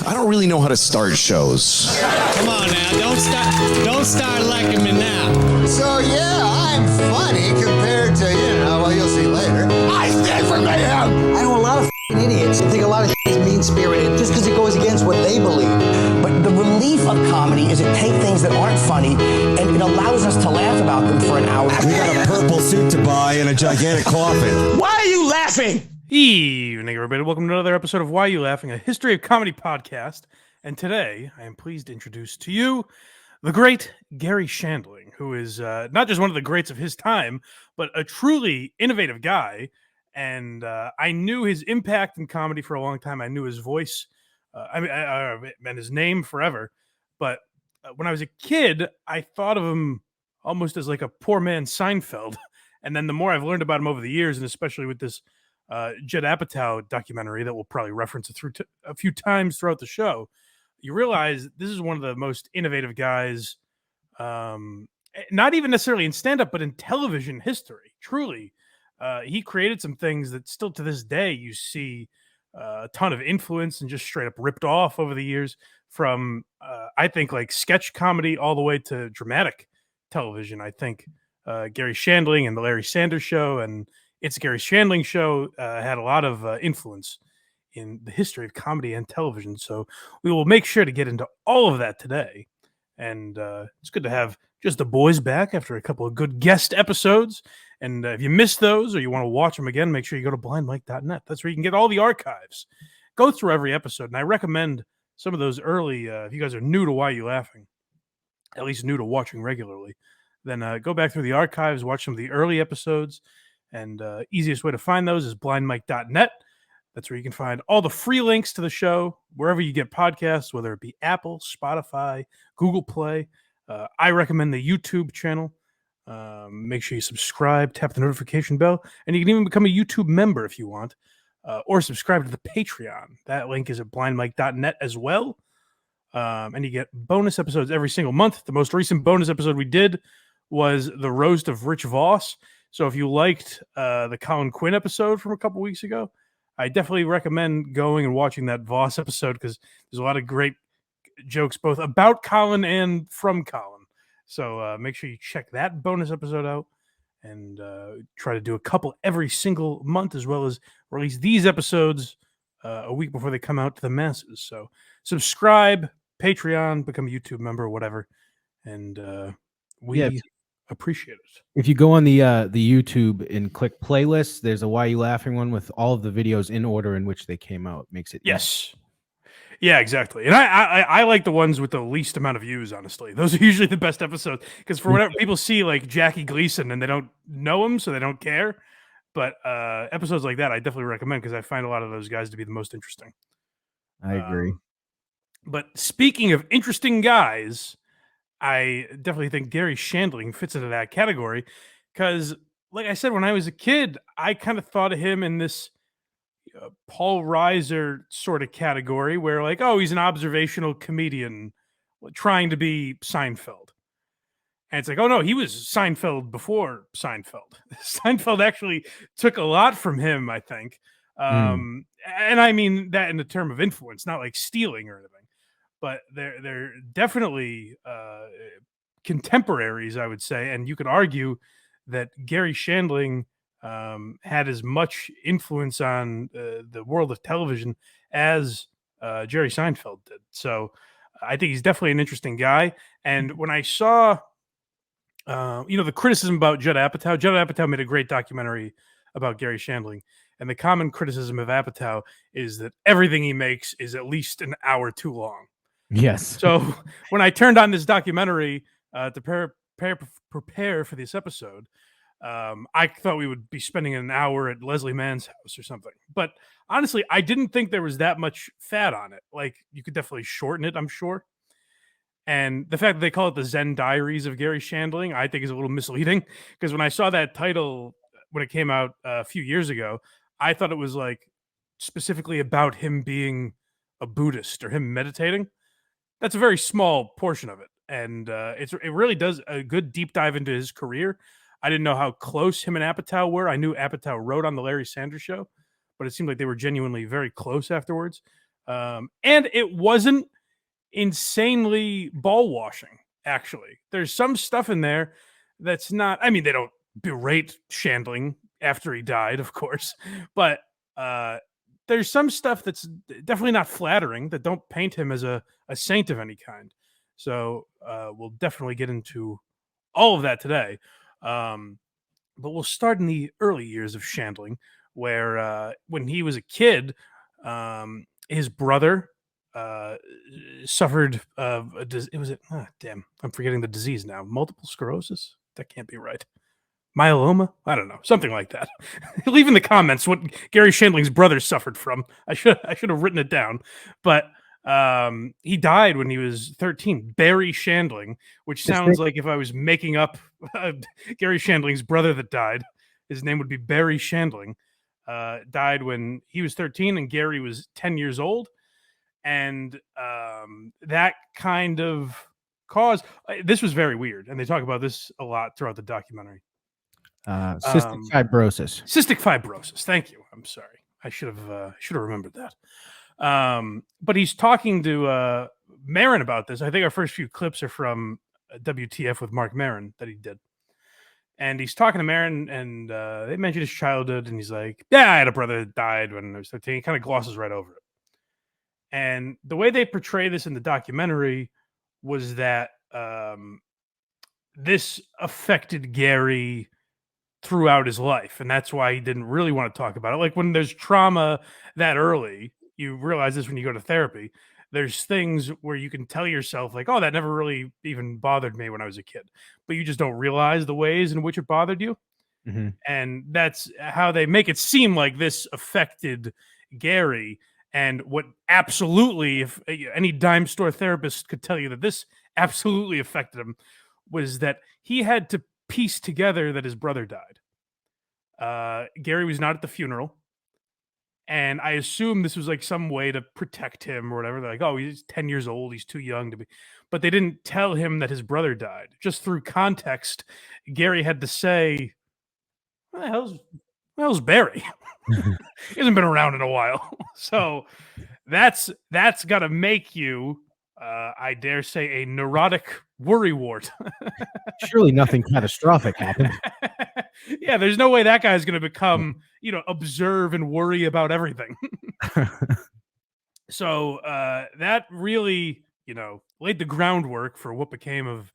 I don't really know how to start shows. Come on now, don't start liking me now. So yeah, I'm funny compared to, well, you'll see later. I stand for mayhem! I know a lot of idiots who think a lot of is mean-spirited just because it goes against what they believe. But the relief of comedy is it takes things that aren't funny and it allows us to laugh about them for an hour. We got a purple suit to buy and a gigantic coffin. Why are you laughing? Evening, everybody. Welcome to another episode of Why You Laughing, a history of comedy podcast. And today, I am pleased to introduce to you the great Garry Shandling, who is not just one of the greats of his time, but a truly innovative guy. And I knew his impact in comedy for a long time. I knew his voice, and his name forever. But when I was a kid, I thought of him almost as like a poor man Seinfeld. And then the more I've learned about him over the years, and especially with this Judd Apatow documentary that we'll probably reference a few times throughout the show, you realize this is one of the most innovative guys, not even necessarily in stand-up, but in television history. Truly, he created some things that still to this day you see a ton of influence and just straight up ripped off over the years from, I think, like sketch comedy all the way to dramatic television. I think Garry Shandling and the Larry Sanders Show and It's Garry Shandling Show had a lot of influence in the history of comedy and television. So we will make sure to get into all of that today. And it's good to have just the boys back after a couple of good guest episodes. And if you missed those or you want to watch them again, make sure you go to blindmike.net. That's where you can get all the archives. Go through every episode. And I recommend some of those early, if you guys are new to Why You Laughing, at least new to watching regularly, then go back through the archives, watch some of the early episodes. And easiest way to find those is blindmike.net. That's where you can find all the free links to the show, wherever you get podcasts, whether it be Apple, Spotify, Google Play. I recommend the YouTube channel. Make sure you subscribe, tap the notification bell, and you can even become a YouTube member if you want, or subscribe to the Patreon. That link is at blindmike.net as well. And you get bonus episodes every single month. The most recent bonus episode we did was the roast of Rich Voss. So if you liked the Colin Quinn episode from a couple weeks ago, I definitely recommend going and watching that Voss episode because there's a lot of great jokes both about Colin and from Colin. So make sure you check that bonus episode out and try to do a couple every single month, as well as release these episodes a week before they come out to the masses. So subscribe, Patreon, become a YouTube member, whatever. And we appreciate it. If you go on the YouTube and click playlists, there's a Why You Laughing one with all of the videos in order in which they came out. Makes it yes. Yeah, exactly. And I like the ones with the least amount of views, honestly. Those are usually the best episodes because for whatever people see like Jackie Gleason and they don't know him, so they don't care. But episodes like that, I definitely recommend because I find a lot of those guys to be the most interesting. I agree. But speaking of interesting guys, I definitely think Garry Shandling fits into that category because, like I said, when I was a kid, I kind of thought of him in this Paul Reiser sort of category where like, oh, he's an observational comedian trying to be Seinfeld. And it's like, oh no, he was Seinfeld before Seinfeld. Seinfeld actually took a lot from him, I think. And I mean that in the term of influence, not like stealing or anything, but they're definitely contemporaries, I would say. And you could argue that Garry Shandling had as much influence on the world of television as Jerry Seinfeld did. So I think he's definitely an interesting guy. And when I saw, the criticism about Judd Apatow made a great documentary about Garry Shandling. And the common criticism of Apatow is that everything he makes is at least an hour too long. Yes. So when I turned on this documentary to prepare for this episode, I thought we would be spending an hour at Leslie Mann's house or something. But honestly, I didn't think there was that much fat on it. Like, you could definitely shorten it, I'm sure. And the fact that they call it the Zen Diaries of Garry Shandling, I think is a little misleading. Because when I saw that title, when it came out a few years ago, I thought it was like specifically about him being a Buddhist or him meditating. That's a very small portion of it. And it really does a good deep dive into his career. I didn't know how close him and Apatow were. I knew Apatow wrote on the Larry Sanders Show, but it seemed like they were genuinely very close afterwards. And it wasn't insanely ball washing. Actually, there's some stuff in there that's not. I mean, they don't berate Shandling after he died, of course, but there's some stuff that's definitely not flattering, that don't paint him as a saint of any kind. So we'll definitely get into all of that today. But we'll start in the early years of Shandling, where when he was a kid, his brother suffered a it was it. Damn, I'm forgetting the disease now. Multiple sclerosis. That can't be right. Myeloma? I don't know, something like that. Leave in the comments what Garry Shandling's brother suffered from. I should have written it down, but he died when he was 13. Barry Shandling, which sounds like if I was making up Garry Shandling's brother that died, his name would be Barry Shandling. Died when he was 13 and Garry was 10 years old, and that kind of caused. This was very weird, and they talk about this a lot throughout the documentary. Cystic fibrosis. Cystic fibrosis. Thank you. I'm sorry. I should have remembered that. But he's talking to Maron about this. I think our first few clips are from WTF with Mark Maron that he did. And he's talking to Maron, and they mentioned his childhood, and he's like, yeah, I had a brother that died when I was 13. He kind of glosses right over it. And the way they portray this in the documentary was that this affected Garry throughout his life, and that's why he didn't really want to talk about it. Like, when there's trauma that early, you realize this when you go to therapy, there's things where you can tell yourself, like, oh, that never really even bothered me when I was a kid, but you just don't realize the ways in which it bothered you. Mm-hmm. And that's how they make it seem like this affected Garry. And what absolutely, if any dime store therapist could tell you that this absolutely affected him, was that he had to piece together that his brother died. Garry was not at the funeral, and I assume this was like some way to protect him or whatever. They're like, oh, he's 10 years old, he's too young to be, but they didn't tell him that his brother died. Just through context, Garry had to say, what the hell's Barry? He hasn't been around in a while. So that's got to make you, I dare say, a neurotic worrywart. Surely nothing catastrophic happened. Yeah, there's no way that guy's going to become, observe and worry about everything. So that really, laid the groundwork for what became of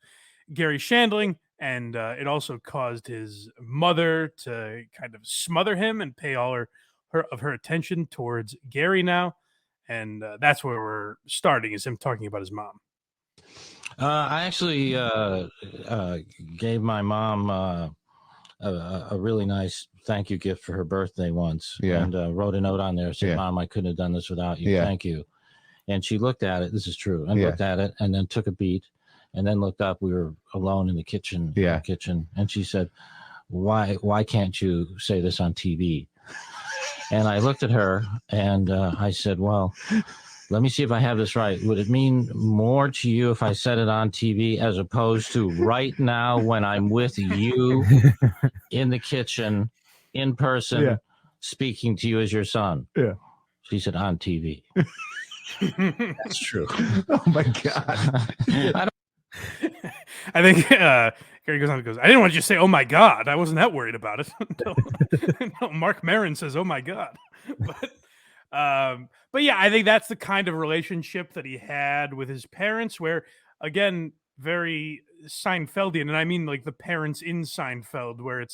Garry Shandling. And it also caused his mother to kind of smother him and pay all her attention towards Garry now. And that's where we're starting, is him talking about his mom. I actually gave my mom a really nice thank you gift for her birthday once. Yeah. And wrote a note on there, said, Mom, I couldn't have done this without you. Yeah. Thank you. And she looked at it. This is true. And Yeah. looked at it and then took a beat and then looked up. We were alone in the kitchen. Yeah. And she said, why can't you say this on TV? And I looked at her and I said, well, let me see if I have this right. Would it mean more to you if I said it on TV as opposed to right now when I'm with you in the kitchen, in person, speaking to you as your son? Yeah. She said, on TV. That's true. Oh my God. I think Garry goes on and goes, I didn't want you to say, oh my God. I wasn't that worried about it until Mark Maron says, oh my God. But yeah, I think that's the kind of relationship that he had with his parents, where, again, very Seinfeldian. And I mean like the parents in Seinfeld, where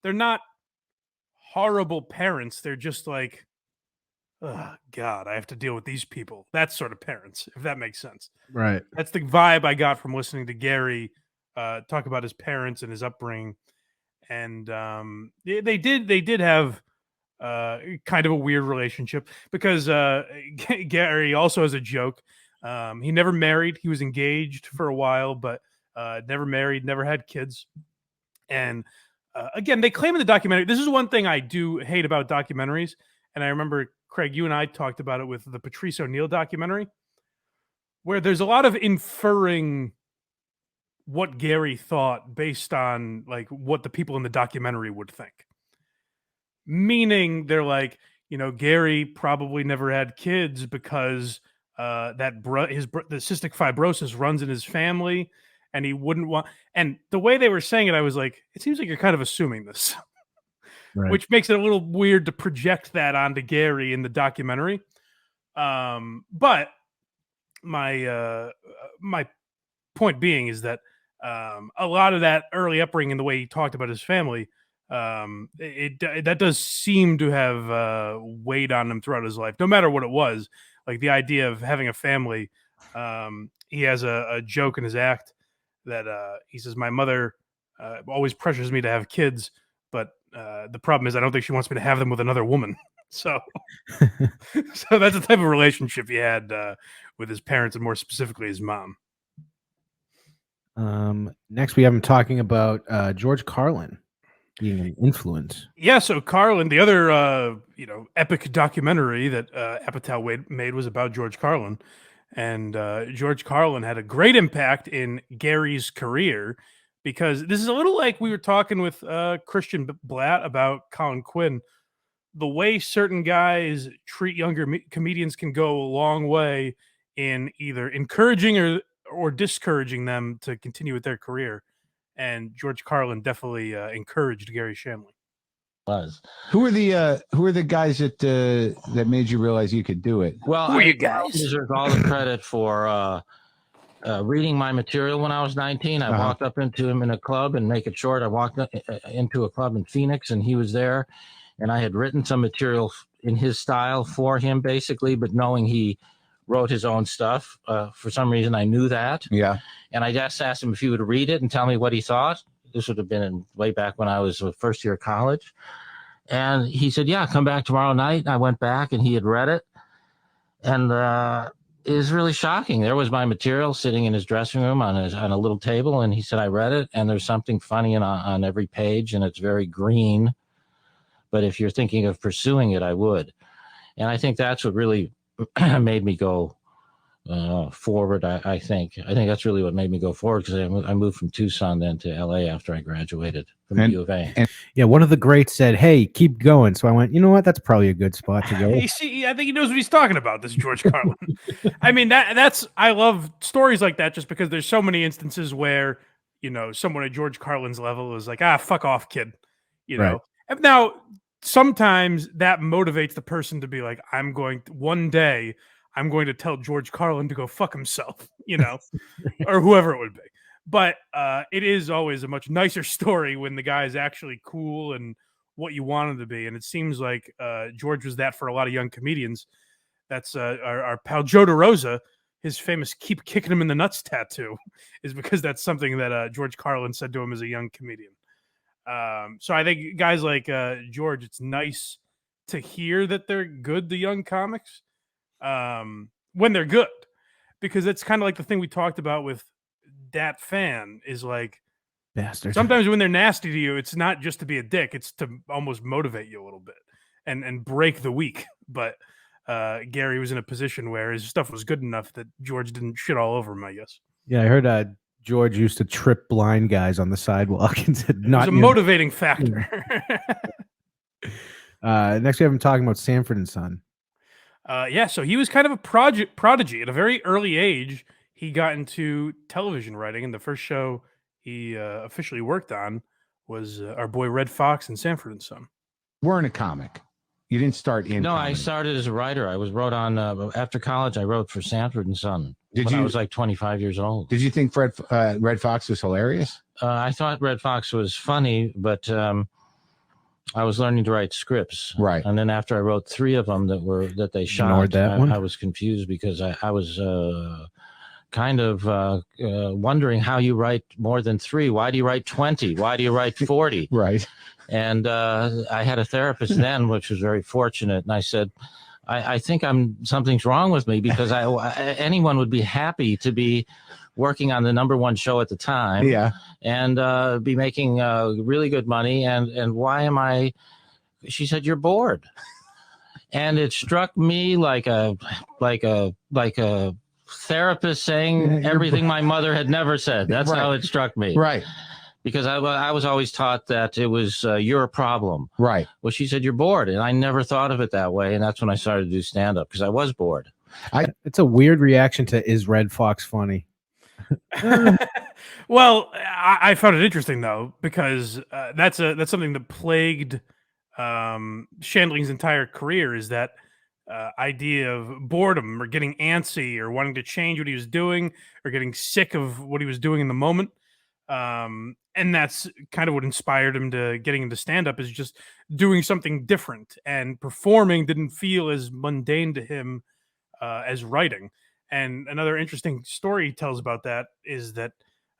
they're not horrible parents. They're just like, oh God, I have to deal with these people. That sort of parents, if that makes sense. Right. That's the vibe I got from listening to Garry talk about his parents and his upbringing. And they did have kind of a weird relationship, because Garry also has a joke. He never married. He was engaged for a while, but never married, never had kids. And again, they claim in the documentary, this is one thing I do hate about documentaries. And I remember, Craig, you and I talked about it with the Patrice O'Neill documentary, where there's a lot of inferring what Garry thought based on like what the people in the documentary would think. Meaning they're like, Gary probably never had kids because the cystic fibrosis runs in his family, and he wouldn't want. And the way they were saying it, I was like, it seems like you're kind of assuming this, Right. which makes it a little weird to project that onto Gary in the documentary. But my point being is that a lot of that early upbringing, the way he talked about his family, that does seem to have weighed on him throughout his life, no matter what it was. Like the idea of having a family. He has a joke in his act that he says, "My mother always pressures me to have kids, but the problem is I don't think she wants me to have them with another woman." So that's the type of relationship he had with his parents, and more specifically his mom. Next, we have him talking about George Carlin being an influence. Yeah, so Carlin, the other epic documentary that Apatow made was about George Carlin, and George Carlin had a great impact in Gary's career, because this is a little like we were talking with Christian Blatt about Colin Quinn. The way certain guys treat younger comedians can go a long way in either encouraging or discouraging them to continue with their career. And George Carlin definitely encouraged Garry Shandling. Who are the guys that made you realize you could do it? Well, Who are you guys? Deserves all the credit for reading my material when I was 19. I walked up into him in a club, and make it short, I walked into a club in Phoenix, and he was there, and I had written some material in his style for him, basically, but knowing he wrote his own stuff, for some reason I knew that. Yeah. And I just asked him if he would read it and tell me what he thought. This would have been way back when I was first year of college. And he said, "Yeah, come back tomorrow night." And I went back, and he had read it. And it was really shocking. There was my material sitting in his dressing room on a little table. And he said, "I read it, and there's something funny on every page, and it's very green. But if you're thinking of pursuing it, I would." And I think that's what really made me go forward. I think that's really what made me go forward, because I moved from Tucson then to LA after I graduated from U of A. Yeah, one of the greats said, "Hey, keep going." So I went, you know what? That's probably a good spot to go. You see, I think he knows what he's talking about, this George Carlin. I mean, I love stories like that, just because there's so many instances where, someone at George Carlin's level is like, fuck off, kid. Right. And now, sometimes that motivates the person to be like, one day I'm going to tell George Carlin to go fuck himself, or whoever it would be. But it is always a much nicer story when the guy is actually cool and what you want him to be. And it seems like George was that for a lot of young comedians. That's our pal Joe DeRosa. His famous "keep kicking him in the nuts" tattoo is because that's something that George Carlin said to him as a young comedian. So I think guys like George, it's nice to hear that they're good, the young comics, when they're good, because it's kind of like the thing we talked about with Dat Fan is like, Bastard. sometimes when they're nasty to you, it's not just to be a dick, it's to almost motivate you a little bit and break the weak. But Gary was in a position where his stuff was good enough that George didn't shit all over him, I guess. Yeah, I heard George used to trip blind guys on the sidewalk and said, It was a motivating factor. Next, we have him talking about Sanford and Son. So he was kind of a prodigy at a very early age. He got into television writing, and the first show he officially worked on was our boy Red Fox and Sanford and Son. Weren't a comic. You didn't start in. No, comedy. I started as a writer. I wrote on after college. I wrote for Sanford and Son I was like 25 years old. Did you think Red Fox was hilarious? I thought Red Fox was funny, but I was learning to write scripts. Right. And then after I wrote 3 of them that they shot, I was confused, because I was kind of wondering how you write more than 3. Why do you write 20? Why do you write 40? Right. And I had a therapist then, which was very fortunate. And I said, I think something's wrong with me, because anyone would be happy to be working on the #1 show at the time, yeah, and be making really good money. And why am I? She said, "You're bored." And it struck me like a therapist saying everything my mother had never said. That's how it struck me. Right. because I was always taught that it was you're a problem. Right. Well, she said you're bored, and I never thought of it that way, and that's when I started to do stand up because I was bored. It's a weird reaction to "Is Red Fox funny?" Well, I found it interesting though because that's something that plagued Shandling's entire career is that idea of boredom or getting antsy or wanting to change what he was doing or getting sick of what he was doing in the moment. And that's kind of what inspired him to getting into stand up is just doing something different, and performing didn't feel as mundane to him as writing. And another interesting story he tells about that is that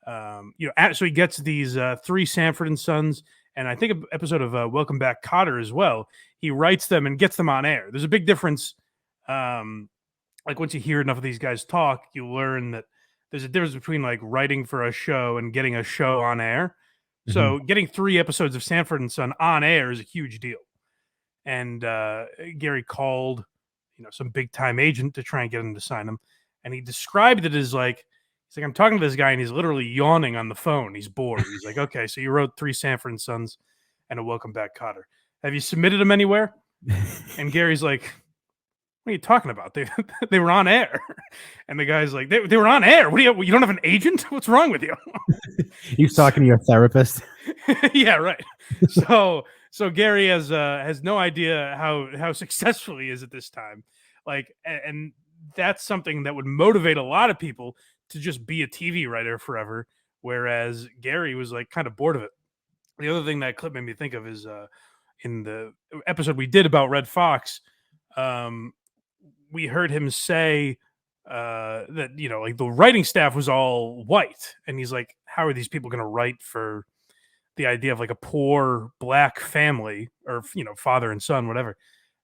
so he gets these 3 Sanford and Sons, and I think an episode of Welcome Back, Kotter as well. He writes them and gets them on air. There's a big difference. Like once you hear enough of these guys talk, you learn that there's a difference between like writing for a show and getting a show on air. So getting 3 episodes of Sanford and Son on air is a huge deal. And Garry called, some big time agent to try and get him to sign him. And he described it as like, he's like, I'm talking to this guy and he's literally yawning on the phone. He's bored. He's like, okay, so you wrote 3 Sanford and Sons and a Welcome Back, Kotter. Have you submitted them anywhere? And Gary's like, what are you talking about? They were on air. And the guy's like, they were on air. What do you don't have an agent? What's wrong with you? He's talking to your therapist. Yeah, right. So Garry has no idea how successful he is at this time. Like, and that's something that would motivate a lot of people to just be a TV writer forever. Whereas Garry was like kind of bored of it. The other thing that clip made me think of is in the episode we did about Red Fox, we heard him say that, like the writing staff was all white. And he's like, how are these people going to write for the idea of like a poor black family or, father and son, whatever?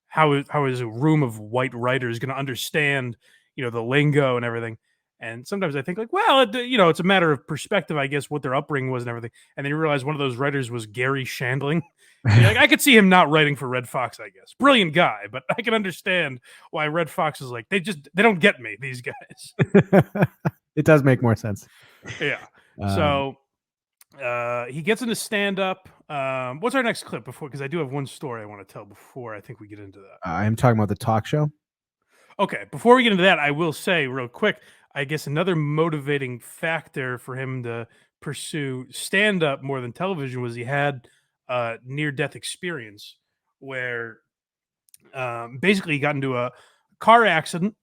How is a room of white writers going to understand, the lingo and everything? And sometimes I think like, well, it's a matter of perspective, I guess, what their upbringing was and everything. And then you realize one of those writers was Garry Shandling. Like, I could see him not writing for Red Fox, I guess. Brilliant guy, but I can understand why Red Fox is like, they don't get me, these guys. It does make more sense. Yeah. So he gets into stand-up. What's our next clip before? Because I do have one story I want to tell before I think we get into that. I'm talking about the talk show. Okay, before we get into that, I will say real quick, I guess another motivating factor for him to pursue stand-up more than television was he had a near-death experience where basically he got into a car accident,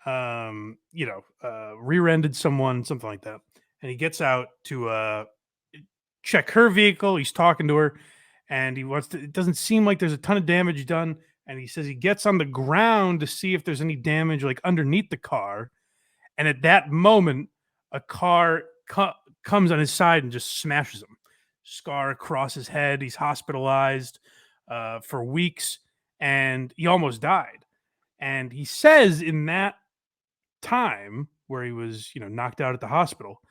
rear-ended someone, something like that. And he gets out to check her vehicle. He's talking to her, and it doesn't seem like there's a ton of damage done. And he says he gets on the ground to see if there's any damage like underneath the car. And at that moment, a car comes on his side and just smashes him. Scar across his head. He's hospitalized for weeks, and he almost died. And he says in that time where he was, knocked out at the hospital,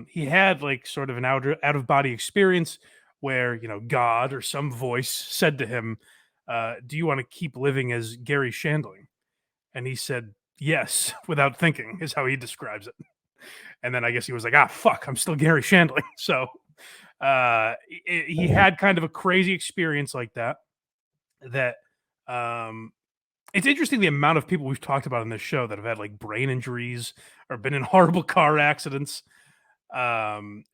he had like sort of an out of body experience where, God or some voice said to him, do you want to keep living as Garry Shandling? And he said, yes, without thinking, is how he describes it. And then I guess he was like, fuck, I'm still Garry Shandling. So he had kind of a crazy experience like that. It's interesting the amount of people we've talked about on this show that have had like brain injuries or been in horrible car accidents. It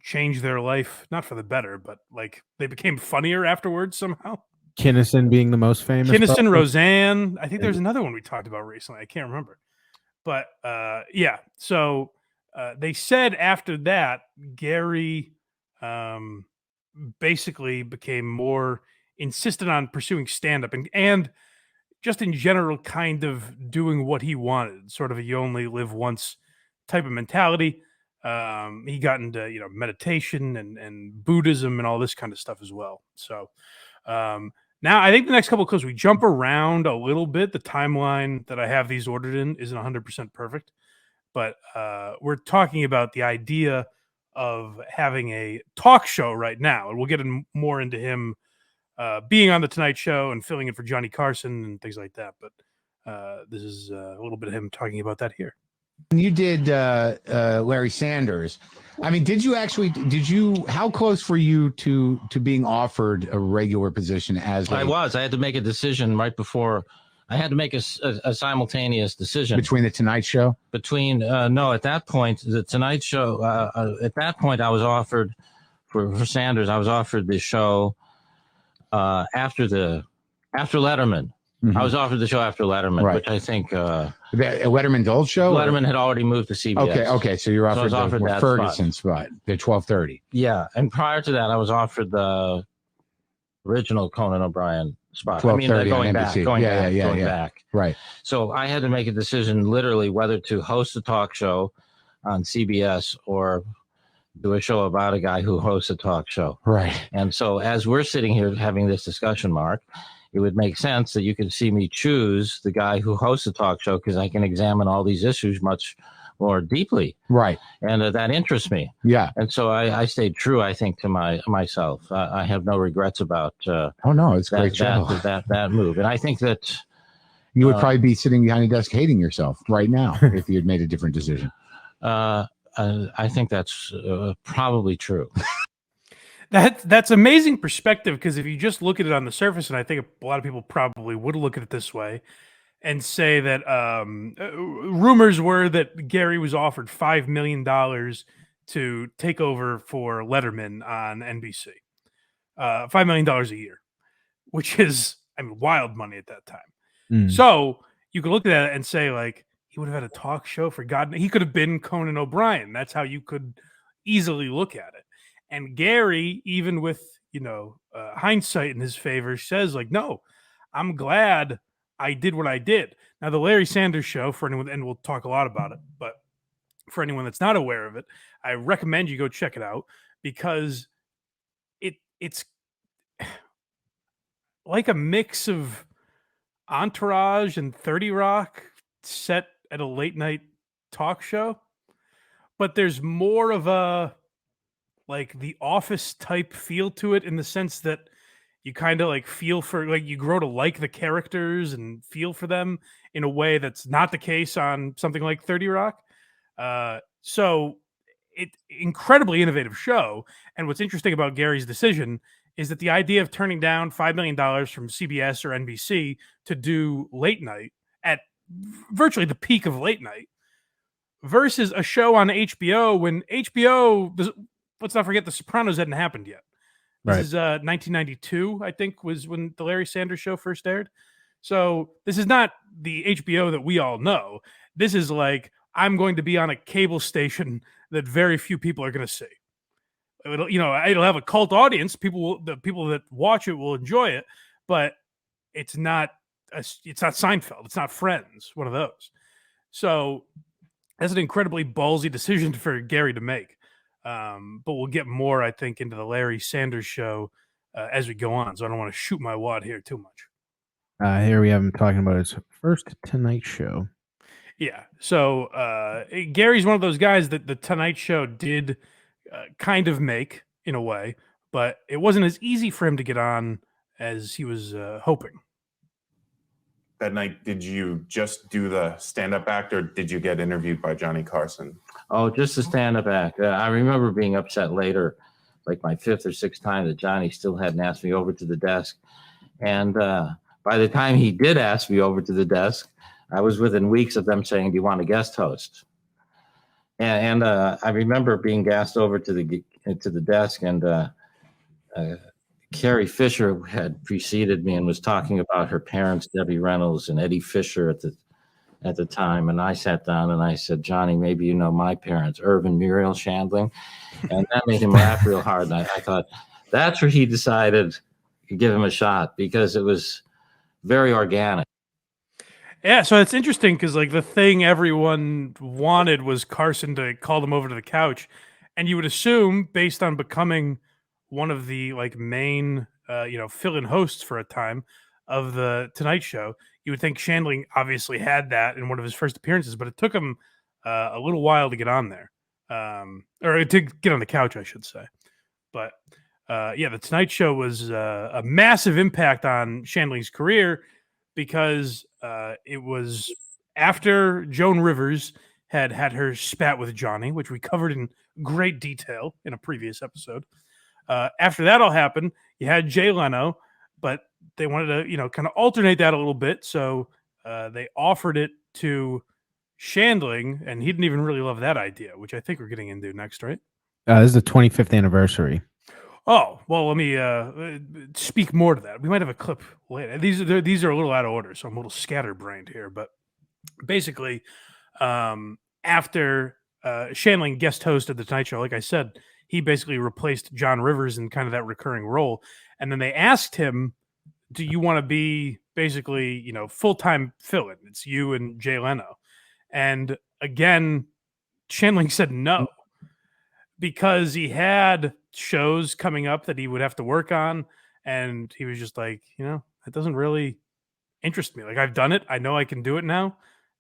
changed their life, not for the better, but like they became funnier afterwards somehow. Kinnison being the most famous. Kinnison, Roseanne. I think there's another one we talked about recently. I can't remember. But yeah. So they said after that, Garry basically became more insistent on pursuing stand-up and just in general kind of doing what he wanted, sort of a you only live once type of mentality. He got into meditation and Buddhism and all this kind of stuff as well. So now I think the next couple of clips we jump around a little bit. The timeline that I have these ordered in isn't 100% perfect, but we're talking about the idea of having a talk show right now, and we'll get more into him being on the Tonight Show and filling in for Johnny Carson and things like that. But this is a little bit of him talking about that here. you did Larry Sanders, I mean, how close were you to being offered a regular position as I had to make a decision right before. I had to make a simultaneous decision between the Tonight Show? No, at that point, the Tonight Show, at that point, I was offered for Sanders, I was offered the show after Letterman. Mhm. I was offered the show after Letterman, Right. which I think Letterman's old show? Letterman had already moved to CBS. Okay. So you're So I was offered the that Ferguson spot, the 12:30. Yeah, and prior to that, I was offered the original Conan O'Brien spot. 12:30 going on back, NBC. going Yeah. back. Right. So I had to make a decision, literally, whether to host a talk show on CBS or do a show about a guy who hosts a talk show. Right. And so as we're sitting here having this discussion, Mark, it would make sense that you could see me choose the guy who hosts a talk show because I can examine all these issues much more deeply. Right. And that interests me. Yeah. And so I stayed true, I think, to myself. I have no regrets about oh no, it's a great show. that move. And I think that you would probably be sitting behind a desk hating yourself right now if you had made a different decision. I think that's probably true. That's amazing perspective, because if you just look at it on the surface, and I think a lot of people probably would look at it this way and say that rumors were that Garry was offered $5 million to take over for Letterman on NBC. $5 million a year, which is, wild money at that time. So you could look at that and say, like, he would have had a talk show for God. He could have been Conan O'Brien. That's how you could easily look at it. And Garry, even with, hindsight in his favor, says, like, no, I'm glad I did what I did. Now, the Larry Sanders Show, for anyone, and we'll talk a lot about it, but for anyone that's not aware of it, I recommend you go check it out, because it's like a mix of Entourage and 30 Rock set at a late night talk show, but there's more of a like the Office type feel to it, in the sense that you kind of like feel for, like, you grow to like the characters and feel for them in a way that's not the case on something like 30 Rock. So it incredibly innovative show. And what's interesting about Garry's decision is that the idea of turning down $5 million from CBS or NBC to do late night at virtually the peak of late night versus a show on HBO, when let's not forget, The Sopranos hadn't happened yet. This is 1992, I think, was when the Larry Sanders Show first aired. So this is not the HBO that we all know. This is like, I'm going to be on a cable station that very few people are going to see. It'll have a cult audience. The people that watch it will enjoy it, but it's not Seinfeld. It's not Friends, one of those. So that's an incredibly ballsy decision for Garry to make. But we'll get more, I think, into the Larry Sanders Show as we go on. So I don't want to shoot my wad here too much. Here we have him talking about his first Tonight Show. Yeah. So Garry's one of those guys that the Tonight Show did kind of make, in a way, but it wasn't as easy for him to get on as he was hoping. That night, did you just do the stand-up act, or did you get interviewed by Johnny Carson? Oh, just the stand-up act. I remember being upset later, like my fifth or sixth time, that Johnny still hadn't asked me over to the desk. And by the time he did ask me over to the desk, I was within weeks of them saying, "Do you want to guest host?" And I remember being gassed over to the desk, and Carrie Fisher had preceded me and was talking about her parents, Debbie Reynolds and Eddie Fisher at the time. And I sat down and I said, "Johnny, maybe you know my parents, Irvin Muriel Shandling." And that made him laugh real hard. And I thought, that's where he decided to give him a shot, because it was very organic. Yeah, so it's interesting, because like the thing everyone wanted was Carson to call them over to the couch. And you would assume, based on becoming one of the like main fill-in hosts for a time of the Tonight Show, you would think Shandling obviously had that in one of his first appearances, but it took him a little while to get on there, or to get on the couch, I should say. But the Tonight Show was a massive impact on Shandling's career, because it was after Joan Rivers had her spat with Johnny, which we covered in great detail in a previous episode. After that all happened, you had Jay Leno, but they wanted to, kind of alternate that a little bit. So they offered it to Shandling, and he didn't even really love that idea, which I think we're getting into next, right? This is the 25th anniversary. Oh, well, let me speak more to that. We might have a clip later. These are a little out of order, so I'm a little scatterbrained here. But basically, after Shandling guest hosted the Tonight Show, like I said, he basically replaced John Rivers in kind of that recurring role. And then they asked him, do you want to be basically, full-time fill-in? It's you and Jay Leno. And again, Shandling said no, because he had shows coming up that he would have to work on. And he was just like, it doesn't really interest me. Like, I've done it. I know I can do it now.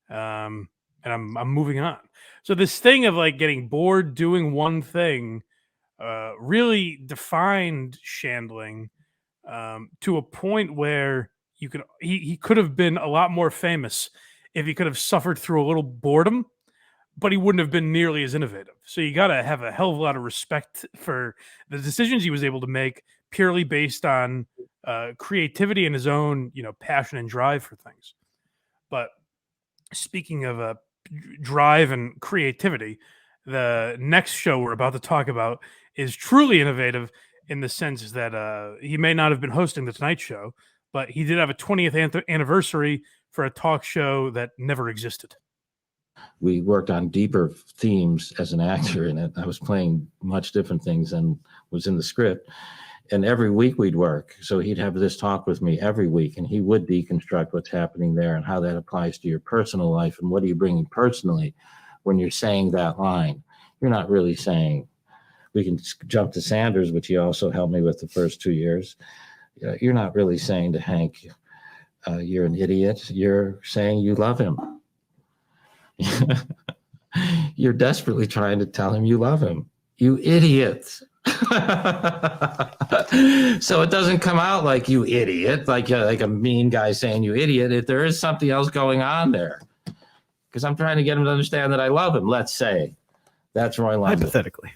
And I'm moving on. So this thing of like getting bored doing one thing really defined Shandling to a point where he could have been a lot more famous if he could have suffered through a little boredom, but he wouldn't have been nearly as innovative. So you got to have a hell of a lot of respect for the decisions he was able to make purely based on creativity and his own, passion and drive for things. But speaking of drive and creativity, the next show we're about to talk about is truly innovative in the sense that he may not have been hosting the Tonight Show, but he did have a 20th anniversary for a talk show that never existed. We worked on deeper themes as an actor in it. I was playing much different things than was in the script. And every week we'd work. So he'd have this talk with me every week, and he would deconstruct what's happening there and how that applies to your personal life and what are you bringing personally when you're saying that line. You're not really saying, we can jump to Sanders, which he also helped me with the first 2 years. You're not really saying to Hank, you're an idiot. You're saying you love him. You're desperately trying to tell him you love him. You idiot. So it doesn't come out like you idiot, like a mean guy saying you idiot. If there is something else going on there, because I'm trying to get him to understand that I love him. Let's say that's Roy London. Hypothetically.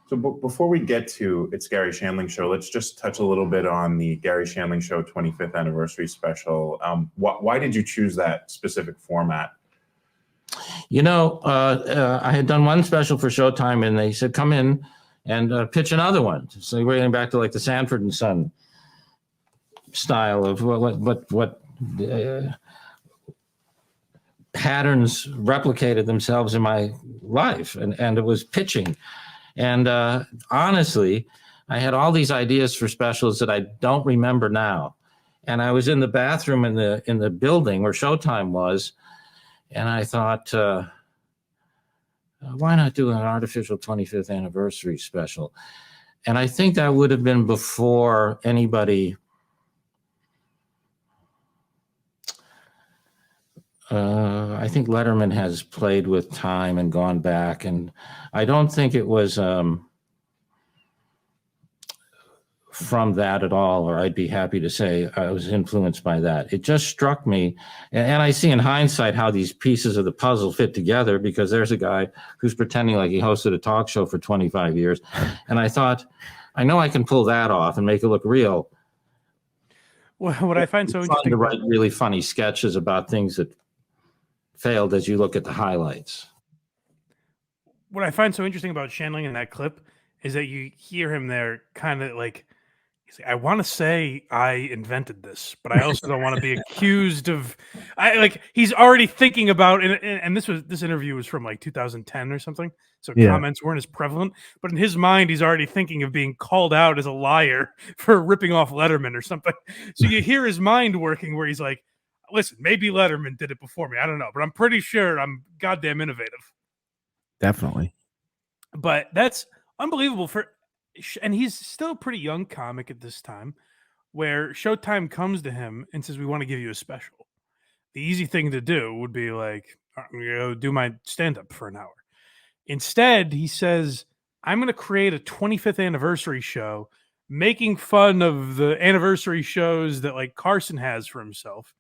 So before we get to It's Garry Shandling Show, let's just touch a little bit on the Garry Shandling Show 25th anniversary special. Why did you choose that specific format? I had done one special for Showtime, and they said, come in and pitch another one. So we're getting back to like the Sanford and Son style of what patterns replicated themselves in my life, and it was pitching. And honestly, I had all these ideas for specials that I don't remember now. And I was in the bathroom in the building where Showtime was, and I thought, why not do an artificial 25th anniversary special? And I think that would have been before anybody I think Letterman has played with time and gone back, and I don't think it was from that at all, or I'd be happy to say I was influenced by that. It just struck me, and I see in hindsight how these pieces of the puzzle fit together, because there's a guy who's pretending like he hosted a talk show for 25 years, and I thought, I know I can pull that off and make it look real. Well, what I find so interesting to write really funny sketches about things that failed as you look at the highlights. What I find so interesting about Shandling in that clip is that you hear him there kind of like, he's like, I want to say I invented this, but I also don't want to be accused of, he's already thinking about, and this interview was from like 2010 or something. So comments weren't as prevalent, but in his mind, he's already thinking of being called out as a liar for ripping off Letterman or something. So you hear his mind working where he's like, listen, maybe Letterman did it before me. I don't know, but I'm pretty sure I'm goddamn innovative. Definitely. But that's unbelievable and he's still a pretty young comic at this time, where Showtime comes to him and says, we want to give you a special. The easy thing to do would be like, I'm going to go do my stand-up for an hour. Instead, he says, I'm going to create a 25th anniversary show, making fun of the anniversary shows that like Carson has for himself,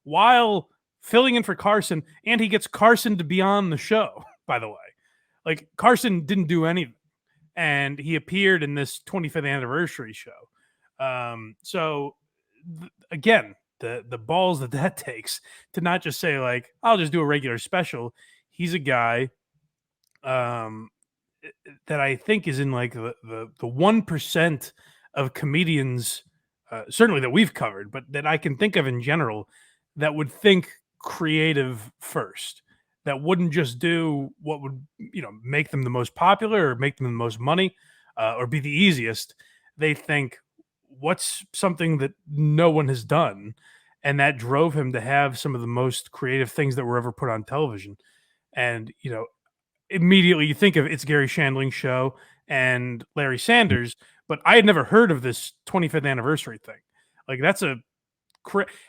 while filling in for Carson, and he gets Carson to be on the show, by the way. Like, Carson didn't do anything, and he appeared in this 25th anniversary show. Again, the balls that takes to not just say, like, I'll just do a regular special. He's a guy that I think is in like the 1% of comedians, certainly that we've covered, but that I can think of in general, that would think creative first, that wouldn't just do what would, make them the most popular or make them the most money, or be the easiest. They think, what's something that no one has done? And that drove him to have some of the most creative things that were ever put on television. And, immediately you think of It's Garry Shandling Show and Larry Sanders, but I had never heard of this 25th anniversary thing. Like, that's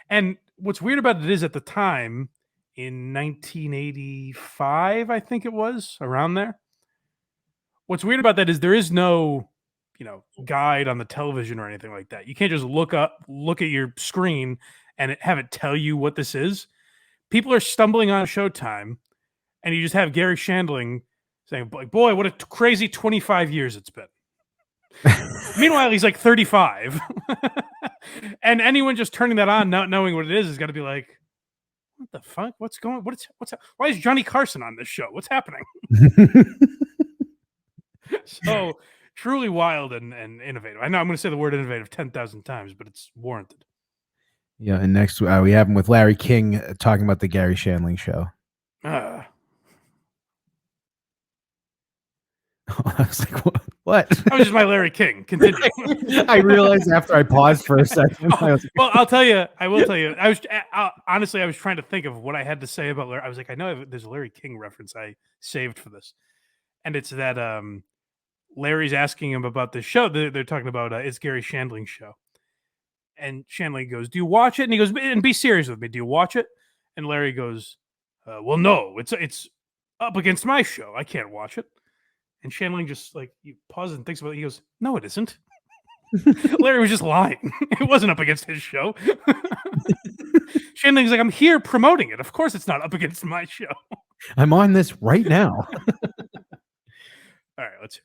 and what's weird about it is, at the time in 1985, I think it was around there. What's weird about that is there is no, guide on the television or anything like that. You can't just look at your screen and have it tell you what this is. People are stumbling on Showtime, and you just have Garry Shandling saying, boy, what a crazy 25 years it's been. Meanwhile, he's like 35. And anyone just turning that on, not knowing what it is got to be like, what the fuck? What's going? Why is Johnny Carson on this show? What's happening? So truly wild and innovative. I know I'm going to say the word innovative 10,000 times, but it's warranted. Yeah, and next we have him with Larry King talking about the Garry Shandling Show. I was like, what? That was just my Larry King. Continue. I realized after I paused for a second. Well, I will tell you. I was honestly, I was trying to think of what I had to say about Larry. I was like, I know there's a Larry King reference I saved for this, and it's that Larry's asking him about this show. They're talking about It's Garry Shandling Show, and Shandling goes, "Do you watch it?" And he goes, "And be serious with me. Do you watch it?" And Larry goes, "Well, no. It's up against my show. I can't watch it." And Shandling just he pauses and thinks about it. He goes, "No, it isn't." Larry was just lying. It wasn't up against his show. Shandling's like, "I'm here promoting it. Of course it's not up against my show. I'm on this right now." All right, let's hear.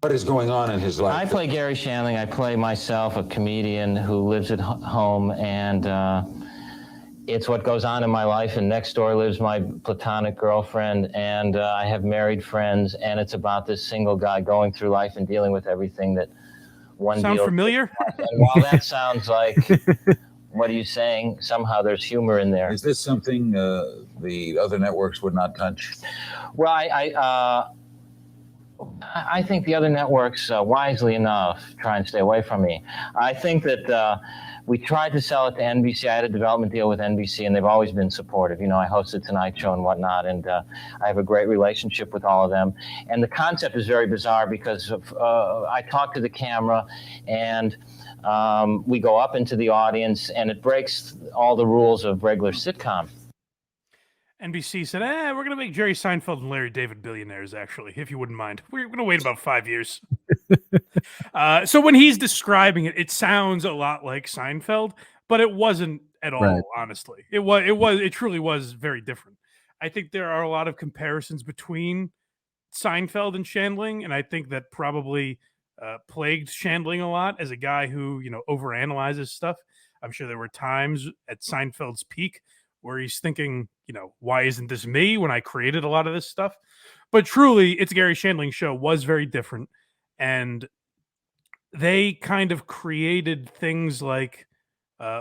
What is going on in his life? I play Garry Shandling. I play myself, a comedian who lives at home, and it's what goes on in my life. And next door lives my platonic girlfriend, and I have married friends, and it's about this single guy going through life and dealing with everything that one Sound familiar? And while that sounds like, what are you saying? Somehow there's humor in there. Is this something the other networks would not touch? Well, I think the other networks, wisely enough, try and stay away from me. I think that we tried to sell it to NBC. I had a development deal with NBC, and they've always been supportive. I host the Tonight Show and whatnot, and I have a great relationship with all of them. And the concept is very bizarre because I talk to the camera, and we go up into the audience, and it breaks all the rules of regular sitcom. NBC said, we're going to make Jerry Seinfeld and Larry David billionaires, actually, if you wouldn't mind. We're going to wait about 5 years. So when he's describing it, it sounds a lot like Seinfeld, but it wasn't at all, right. Honestly. It truly was very different. I think there are a lot of comparisons between Seinfeld and Shandling, and I think that probably plagued Shandling a lot as a guy who, overanalyzes stuff. I'm sure there were times at Seinfeld's peak where he's thinking, why isn't this me when I created a lot of this stuff? But truly, It's Garry Shandling Show was very different. And they kind of created things like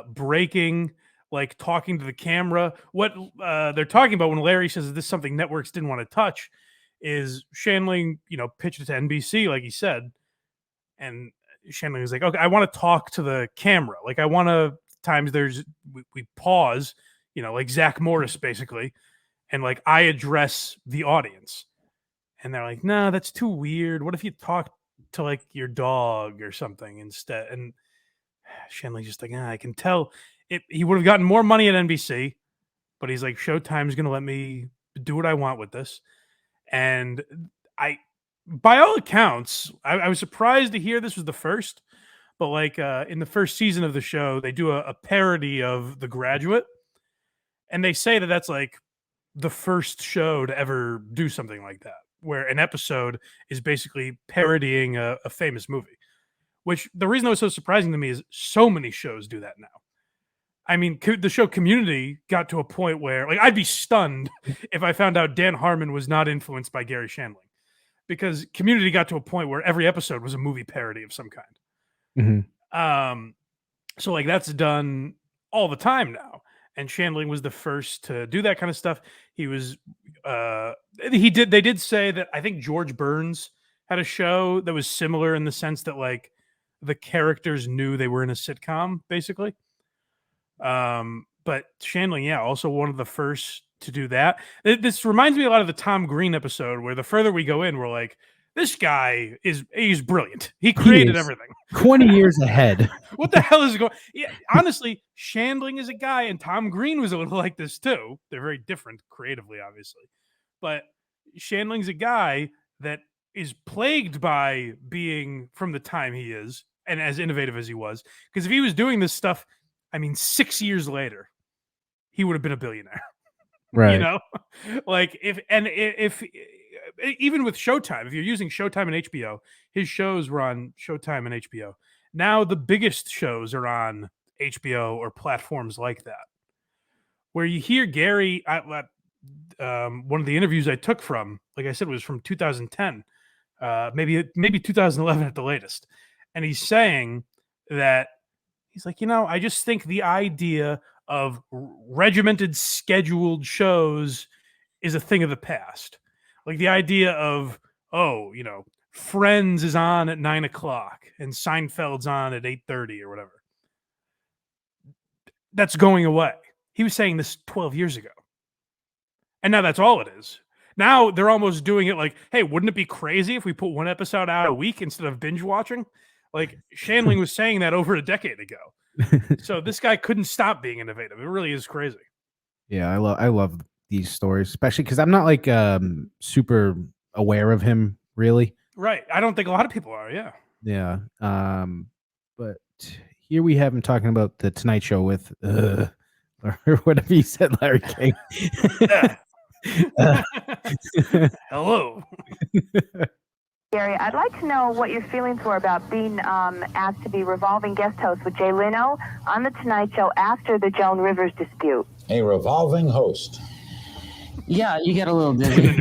breaking, like talking to the camera. What they're talking about when Larry says this is something networks didn't want to touch is Shandling, pitched it to NBC, like he said. And Shandling was like, okay, I want to talk to the camera. Like, I want to, times we pause, like Zach Morris, basically. And like, I address the audience. And they're like, no, that's too weird. What if you talk to like your dog or something instead? And Shandling's just like, I can tell he would have gotten more money at NBC, but he's like, Showtime's going to let me do what I want with this. And by all accounts, I was surprised to hear this was the first, but like in the first season of the show, they do a parody of The Graduate. And they say that that's like the first show to ever do something like that, where an episode is basically parodying a famous movie. Which the reason that was so surprising to me is so many shows do that now. I mean, the show Community got to a point where, like, I'd be stunned if I found out Dan Harmon was not influenced by Garry Shandling, because Community got to a point where every episode was a movie parody of some kind. So like that's done all the time now. And Shandling was the first to do that kind of stuff. He was, they did say that I think George Burns had a show that was similar in the sense that like the characters knew they were in a sitcom, basically. But Shandling, yeah, also one of the first to do that. This reminds me a lot of the Tom Green episode, where the further we go in, we're like, this guy he's brilliant. He created everything. 20 years ahead. What the hell is going? Yeah, honestly, Shandling is a guy, and Tom Green was a little like this too. They're very different creatively, obviously, but Shandling's a guy that is plagued by being from the time he is and as innovative as he was. Because if he was doing this stuff, I mean, 6 years later, he would have been a billionaire. Right. You know, like if even with Showtime, if you're using Showtime and HBO, his shows were on Showtime and HBO. Now the biggest shows are on HBO or platforms like that, where you hear Garry. One of the interviews I took from, like I said, was from 2010, maybe 2011 at the latest, and he's saying that he's like, I just think the idea of regimented, scheduled shows is a thing of the past. Like the idea of, Friends is on at 9:00 and Seinfeld's on at 8:30 or whatever. That's going away. He was saying this 12 years ago. And now that's all it is. Now they're almost doing it like, hey, wouldn't it be crazy if we put one episode out a week instead of binge watching? Like Shandling was saying that over a decade ago. So this guy couldn't stop being innovative. It really is crazy. Yeah, I love these stories, especially because I'm not like super aware of him, really. Right. I don't think a lot of people are. Yeah. Yeah. But here we have him talking about the Tonight Show with or whatever you said, Larry King. Hello. Garry, I'd like to know what your feelings were about being asked to be revolving guest host with Jay Leno on The Tonight Show after the Joan Rivers dispute. A revolving host. Yeah, you get a little dizzy.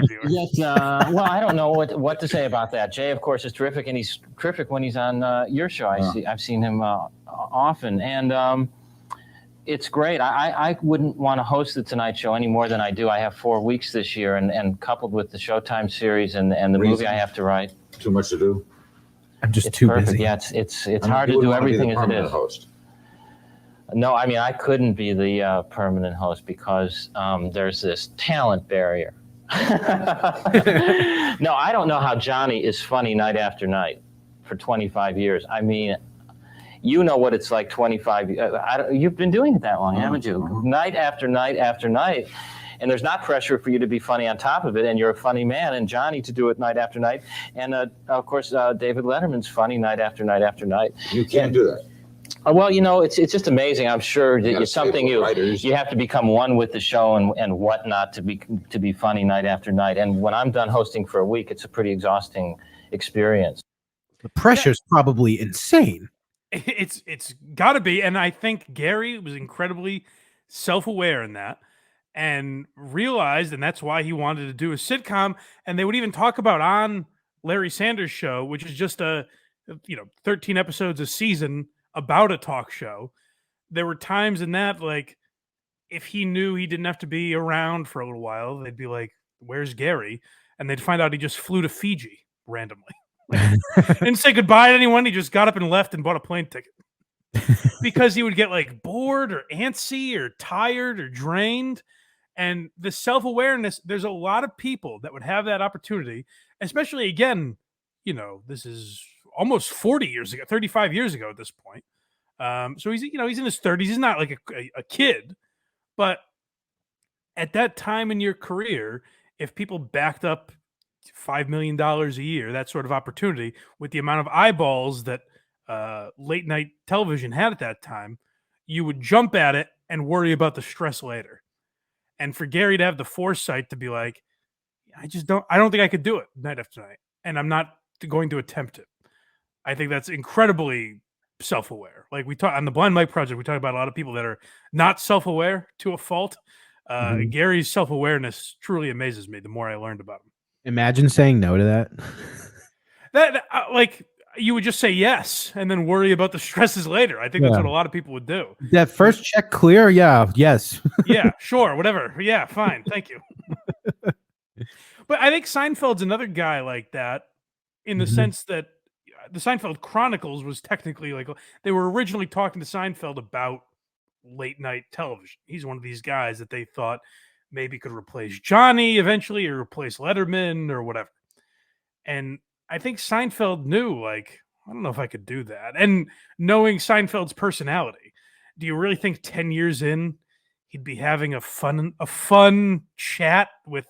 Well, I don't know what to say about that. Jay, of course, is terrific, and he's terrific when he's on your show. I've seen him often, and it's great. I wouldn't want to host the Tonight Show any more than I do. I have 4 weeks this year, and coupled with the Showtime series and the movie I have to write. Too much to do. I'm just too perfect. busy. Yeah, it's hard to do everything as it is. Host. No, I mean, I couldn't be the permanent host because there's this talent barrier. No, I don't know how Johnny is funny night after night for 25 years. I mean, you know what it's like 25 you've been doing it that long, haven't you? Night after night after night. And there's not pressure for you to be funny on top of it, and you're a funny man, and Johnny to do it night after night. And, of course, David Letterman's funny night after night after night. You can't do that. Well, it's just amazing. I'm sure that it's something you have to become one with the show and whatnot to be funny night after night. And when I'm done hosting for a week, it's a pretty exhausting experience. The pressure's probably insane. It's got to be, and I think Garry was incredibly self-aware in that. And realized, and that's why he wanted to do a sitcom. And they would even talk about on Larry Sanders' show, which is just 13 episodes a season about a talk show. There were times in that, like, if he knew he didn't have to be around for a little while, they'd be like, "Where's Garry?" And they'd find out he just flew to Fiji randomly. Like, didn't say goodbye to anyone. He just got up and left and bought a plane ticket. Because he would get like bored or antsy or tired or drained. And the self-awareness, there's a lot of people that would have that opportunity, especially, again, this is almost 40 years ago, 35 years ago at this point. So he's in his 30s. He's not like a kid. But at that time in your career, if people backed up $5 million a year, that sort of opportunity, with the amount of eyeballs that late night television had at that time, you would jump at it and worry about the stress later. and for Gary to have the foresight to be like, I don't think I could do it night after night, and I'm not going to attempt it. I think that's incredibly self-aware. Like we talk on the Blind Mike Project, we talk about a lot of people that are not self-aware to a fault. Gary's self-awareness truly amazes me the more I learned about him. Imagine saying no to that. That like you would just say yes and then worry about the stresses later. I think that's what a lot of people would do. That first check clear, yeah, yes. Yeah, sure, whatever. Yeah, fine, thank you. But I think Seinfeld's another guy like that in the sense that the Seinfeld Chronicles was technically like they were originally talking to Seinfeld about late night television. He's one of these guys that they thought maybe could replace Johnny eventually or replace Letterman or whatever. And I think Seinfeld knew, like, I don't know if I could do that. And knowing Seinfeld's personality, do you really think 10 years in he'd be having a fun chat with,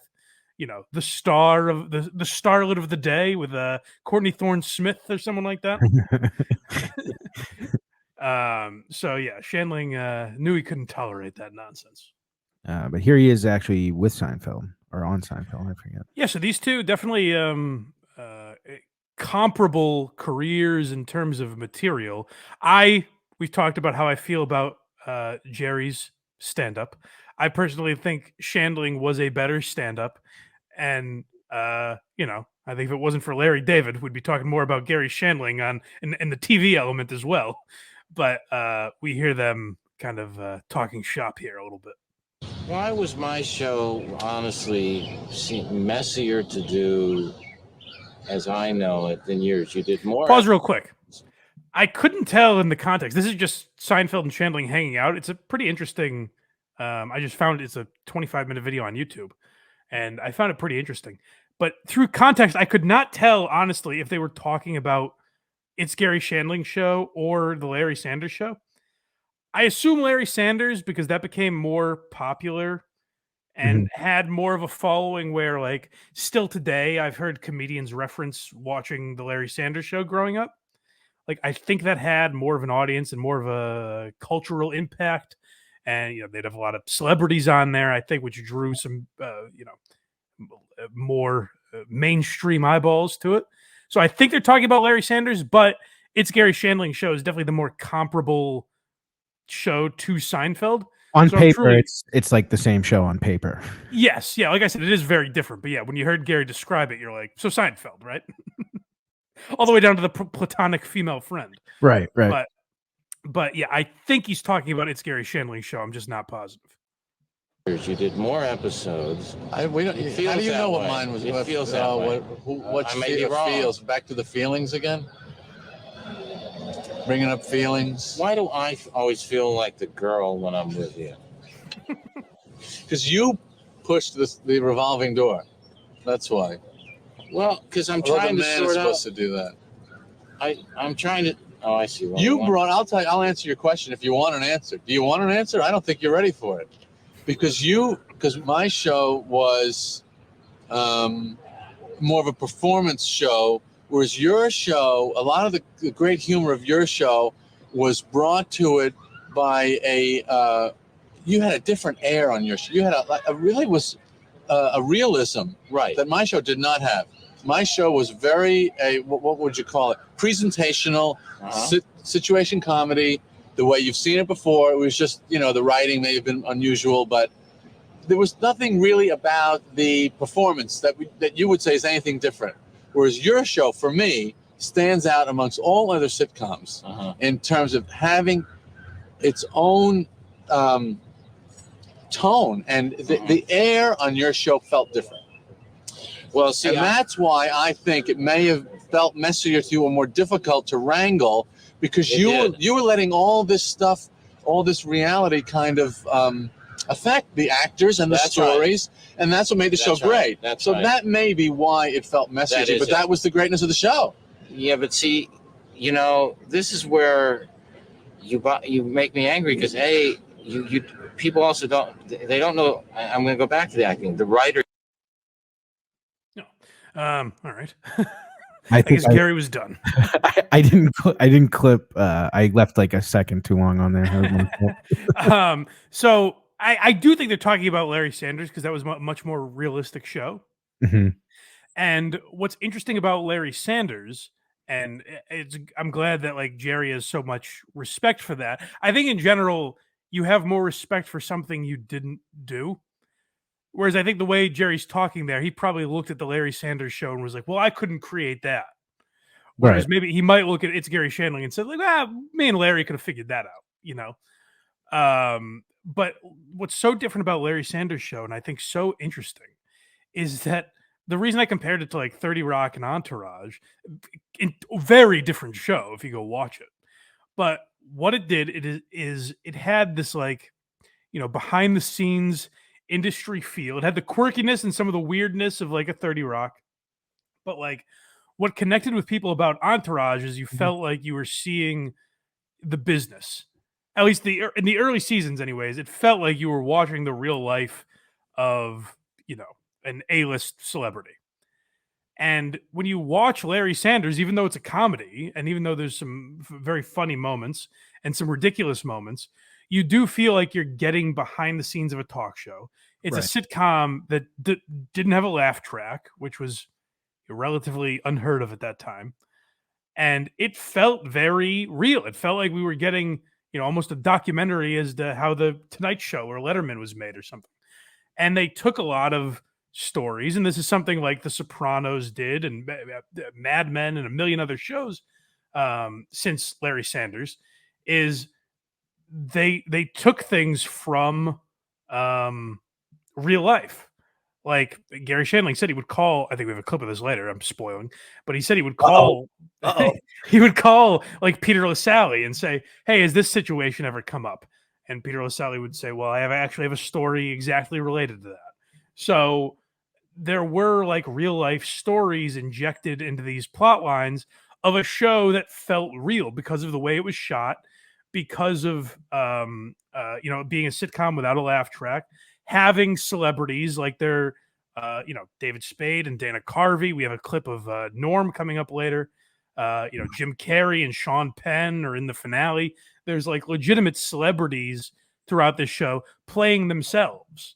you know, the star of the starlet of the day with Courtney Thorne Smith or someone like that? So yeah, Shandling knew he couldn't tolerate that nonsense. But here he is actually with Seinfeld or on Seinfeld. I forget. Yeah, so these two definitely comparable careers in terms of material. We've talked about how I feel about Jerry's stand-up. I personally think Shandling was a better stand-up, and you know, I think if it wasn't for Larry David, we'd be talking more about Garry Shandling in the TV element as well. But we hear them kind of talking shop here a little bit. Why was my show honestly messier to do, as I know it, than yours? You did more. Pause real quick. I couldn't tell in the context. This is just Seinfeld and Shandling hanging out. It's a pretty interesting. I just found it's a 25-minute video on YouTube, and I found it pretty interesting. But through context, I could not tell honestly if they were talking about It's Garry Shandling Show or the Larry Sanders Show. I assume Larry Sanders because that became more popular and had more of a following where, like, still today, I've heard comedians reference watching the Larry Sanders Show growing up. Like, I think that had more of an audience and more of a cultural impact. And, you know, they'd have a lot of celebrities on there, I think, which drew some, you know, more mainstream eyeballs to it. So I think they're talking about Larry Sanders, but It's Garry Shandling Show is definitely the more comparable show to Seinfeld. On paper, it's like the same show on paper. Yes, yeah, like I said, it is very different. But yeah, when you heard Gary describe it, you're like, so Seinfeld, right? All the way down to the platonic female friend. Right, right. But yeah, I think he's talking about It's Garry Shandling Show. I'm just not positive. You did more episodes. How do you know what mine was? It feels that way. What feels? Back to the feelings again? Bringing up feelings. Why do I always feel like the girl when I'm with you? Because you pushed the revolving door. That's why. Well, because I'm trying to sort out. Supposed to do that. I'm trying to. Oh, I see. I'll answer your question if you want an answer. Do you want an answer? I don't think you're ready for it. Because my show was more of a performance show, whereas your show, a lot of the great humor of your show was brought to it by you had a different air on your show. You had a realism, right, that my show did not have. My show was very what would you call it? Presentational, situation comedy. The way you've seen it before, it was just, you know, the writing may have been unusual, but there was nothing really about the performance that you would say is anything different. Whereas your show, for me, stands out amongst all other sitcoms in terms of having its own tone, and the air on your show felt different. Well, see, and that's why I think it may have felt messier to you or more difficult to wrangle, because you were letting all this stuff, all this reality kind of affect the actors and the stories, and that's what made the show great. That may be why it felt messier to you, but that was the greatness of the show. Yeah, but see, you know, this is where you make me angry, because you people also don't know. I'm going to go back to the acting. The writer. No. All right. I guess Gary was done. I didn't clip. I left like a second too long on there. So I do think they're talking about Larry Sanders because that was a much more realistic show. Mhm. And what's interesting about Larry Sanders, and I'm glad that like Jerry has so much respect for that. I think in general, you have more respect for something you didn't do. Whereas I think the way Jerry's talking there, he probably looked at the Larry Sanders show and was like, well, I couldn't create that. Whereas Right. maybe he might look at It's Garry Shandling and said, like, me and Larry could have figured that out, you know? But what's so different about Larry Sanders' show, and I think so interesting, is that the reason I compared it to like 30 Rock and Entourage, in very different show if you go watch it. But what it did, it had this like, behind the scenes industry feel. It had the quirkiness and some of the weirdness of like a 30 Rock. But like what connected with people about Entourage is you felt like you were seeing the business. At least in the early seasons, anyways, it felt like you were watching the real life of, an A-list celebrity. And when you watch Larry Sanders, even though it's a comedy, and even though there's some very funny moments and some ridiculous moments, you do feel like you're getting behind the scenes of a talk show. It's a sitcom that didn't have a laugh track, which was relatively unheard of at that time. And it felt very real. It felt like we were getting, almost a documentary as to how the Tonight Show or Letterman was made or something. And they took a lot of stories, and this is something like The Sopranos did, and Mad Men, and a million other shows since Larry Sanders, is they took things from real life. Like Garry Shandling said he would call, I think we have a clip of this later, I'm spoiling, but he said he would call he would call like Peter LaSalle and say, hey, has this situation ever come up? And Peter LaSalle would say, well, I actually have a story exactly related to that. So there were like real life stories injected into these plot lines of a show that felt real because of the way it was shot, because of being a sitcom without a laugh track, having celebrities like they're David Spade and Dana Carvey. We have a clip of Norm coming up later. Jim Carrey and Sean Penn are in the finale. There's like legitimate celebrities throughout this show playing themselves.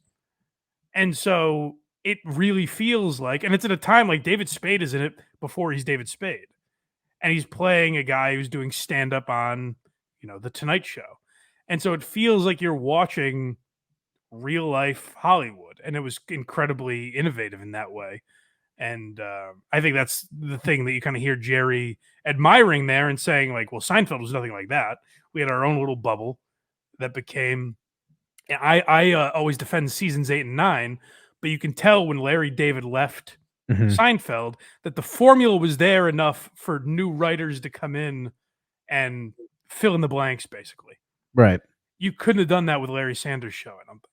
And so it really feels like, and it's at a time like David Spade is in it before he's David Spade. And he's playing a guy who's doing stand-up on, The Tonight Show. And so it feels like you're watching real life Hollywood. And it was incredibly innovative in that way. And I think that's the thing that you kind of hear Jerry admiring there and saying, like, well, Seinfeld was nothing like that. We had our own little bubble that became. I always defend seasons 8 and 9, but you can tell when Larry David left Seinfeld that the formula was there enough for new writers to come in and fill in the blanks, basically. Right. You couldn't have done that with Larry Sanders' show, I don't think.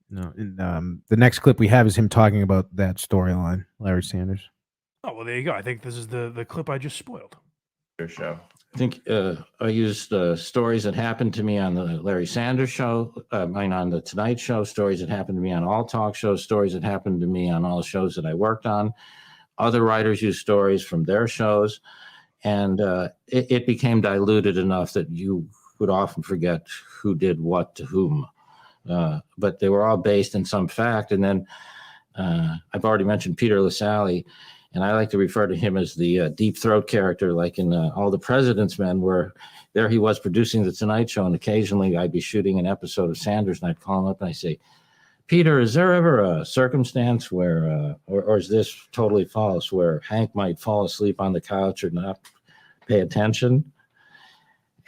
No. And the next clip we have is him talking about that storyline, Larry Sanders. Oh, well, there you go. I think this is the clip I just spoiled. Your show. I think I used stories that happened to me on the Larry Sanders show, on the Tonight Show, stories that happened to me on all talk shows, stories that happened to me on all the shows that I worked on. Other writers used stories from their shows, and it became diluted enough that you would often forget who did what to whom. But they were all based in some fact. And then I've already mentioned Peter LaSalle, and I like to refer to him as the Deep Throat character, like in All the President's Men, where there he was producing The Tonight Show, and occasionally I'd be shooting an episode of Sanders, and I'd call him up and I say, Peter, is there ever a circumstance where, or is this totally false, where Hank might fall asleep on the couch or not pay attention?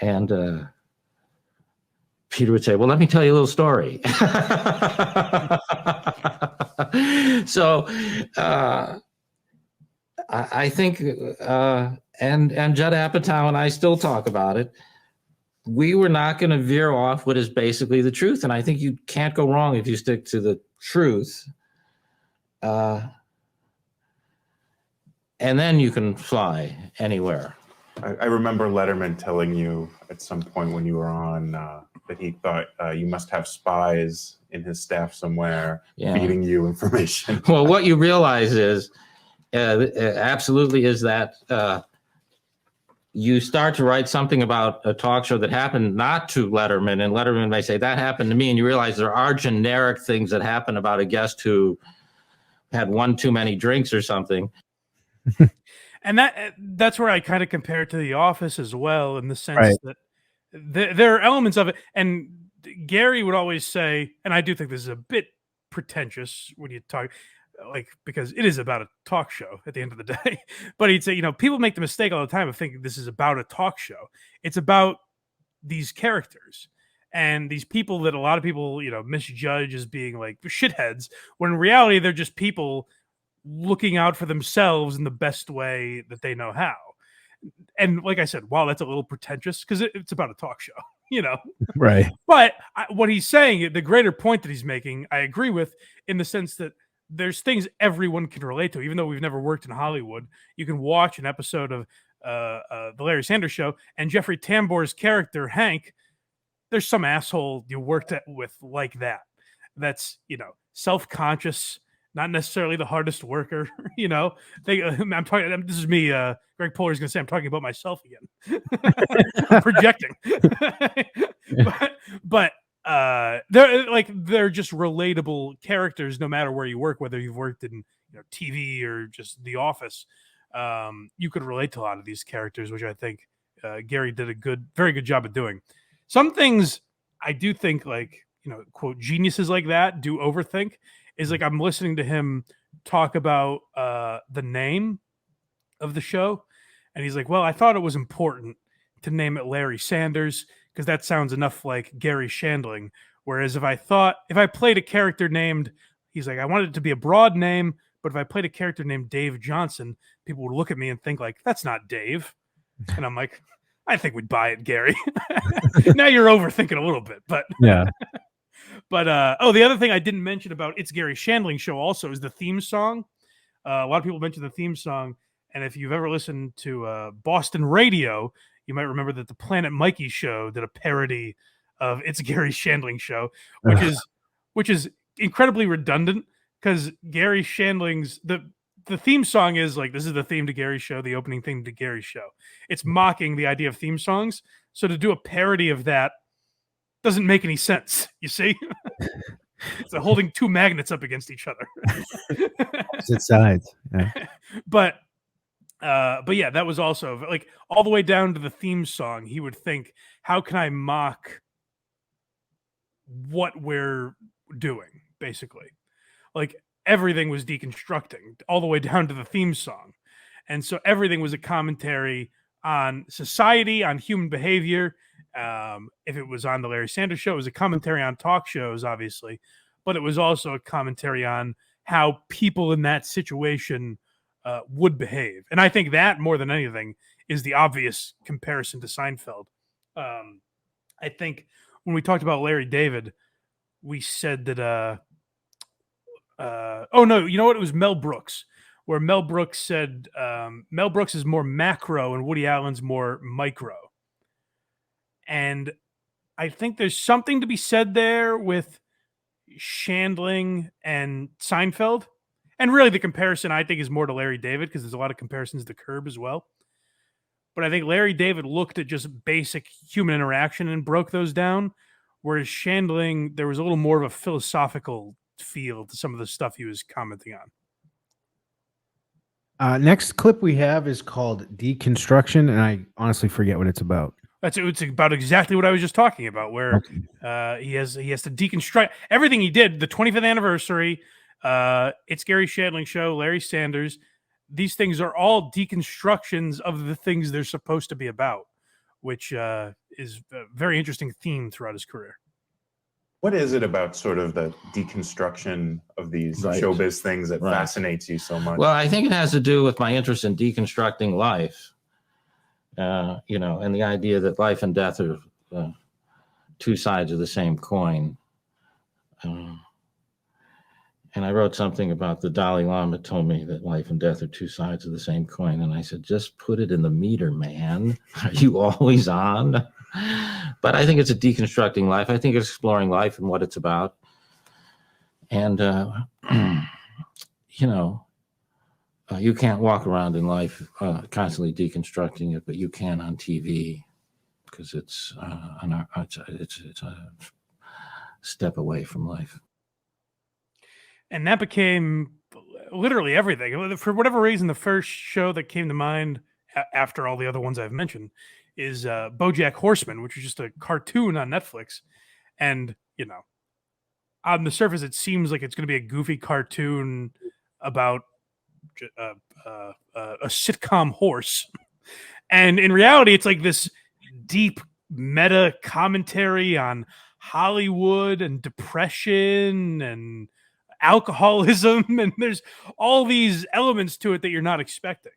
And Peter would say, well, let me tell you a little story. So I think, and Judd Apatow and I still talk about it, we were not going to veer off what is basically the truth. And I think you can't go wrong if you stick to the truth. And then you can fly anywhere. I remember Letterman telling you at some point when you were on that he thought you must have spies in his staff somewhere feeding you information. Well, what you realize is absolutely is that you start to write something about a talk show that happened not to Letterman, and Letterman may say that happened to me, and you realize there are generic things that happen about a guest who had one too many drinks or something. And that's where I kind of compare it to The Office as well, in the sense that there are elements of it. And Gary would always say, and I do think this is a bit pretentious when you talk, like, because it is about a talk show at the end of the day. But he'd say, you know, people make the mistake all the time of thinking this is about a talk show. It's about these characters and these people that a lot of people, you know, misjudge as being like shitheads, when in reality they're just people looking out for themselves in the best way that they know how. And like I said, wow, that's a little pretentious because it's about a talk show, you know? Right. But what he's saying, the greater point that he's making, I agree with, in the sense that there's things everyone can relate to. Even though we've never worked in Hollywood, you can watch an episode of the Larry Sanders Show, and Jeffrey Tambor's character, Hank, there's some asshole you worked with like that. That's, you know, self-conscious, not necessarily the hardest worker, you know. I'm talking. This is me. Greg Poehler's going to say I'm talking about myself again. I'm projecting. but they're just relatable characters, no matter where you work, whether you've worked in, you know, TV or just The Office. You could relate to a lot of these characters, which I think Gary did a very good job of doing. Some things I do think, like, you know, quote, geniuses like that do overthink. Is like, I'm listening to him talk about the name of the show, and he's like, well, I thought it was important to name it Larry Sanders because that sounds enough like Garry Shandling. Whereas if I played a character named, he's like, I wanted it to be a broad name, but if I played a character named Dave Johnson, people would look at me and think like, that's not Dave. And I'm like, I think we'd buy it, Gary. Now you're overthinking a little bit, but yeah. But the other thing I didn't mention about It's Garry Shandling Show also is the theme song. A lot of people mention the theme song, and if you've ever listened to Boston radio, you might remember that the Planet Mikey show did a parody of It's Garry Shandling Show, which is incredibly redundant because Garry Shandling's the theme song is like, this is the theme to Gary's show, the opening theme to Gary's show. It's mocking the idea of theme songs. So to do a parody of that doesn't make any sense, you see? It's like holding two magnets up against each other. Opposite sides. Yeah. But yeah, that was also like all the way down to the theme song. He would think, how can I mock what we're doing, basically? Like, everything was deconstructing all the way down to the theme song. And so everything was a commentary on society, on human behavior. If it was on the Larry Sanders Show, it was a commentary on talk shows, obviously, but it was also a commentary on how people in that situation would behave. And I think that, more than anything, is the obvious comparison to Seinfeld. I think when we talked about Larry David, we said that, oh no, you know what? It was Mel Brooks, where Mel Brooks said Mel Brooks is more macro and Woody Allen's more micro. And I think there's something to be said there with Shandling and Seinfeld. And really the comparison, I think, is more to Larry David, because there's a lot of comparisons to Curb as well. But I think Larry David looked at just basic human interaction and broke those down, whereas Shandling, there was a little more of a philosophical feel to some of the stuff he was commenting on. Next clip we have is called Deconstruction, and I honestly forget what it's about. It's about exactly what I was just talking about, where he has to deconstruct everything he did. The 25th anniversary, It's Garry Shandling Show, Larry Sanders. These things are all deconstructions of the things they're supposed to be about, which is a very interesting theme throughout his career. What is it about sort of the deconstruction of these showbiz things that fascinates you so much? Well, I think it has to do with my interest in deconstructing life. You know, and the idea that life and death are two sides of the same coin. And I wrote something about the Dalai Lama told me that life and death are two sides of the same coin. And I said, just put it in the meter, man. Are you always on? But I think it's a deconstructing life. I think it's exploring life and what it's about. And, you know, You can't walk around in life constantly deconstructing it, but you can on TV because it's a step away from life. And that became literally everything. For whatever reason, the first show that came to mind after all the other ones I've mentioned is BoJack Horseman, which is just a cartoon on Netflix. And, you know, on the surface, it seems like it's going to be a goofy cartoon about a sitcom horse. And in reality, it's like this deep meta commentary on Hollywood and depression and alcoholism. And there's all these elements to it that you're not expecting.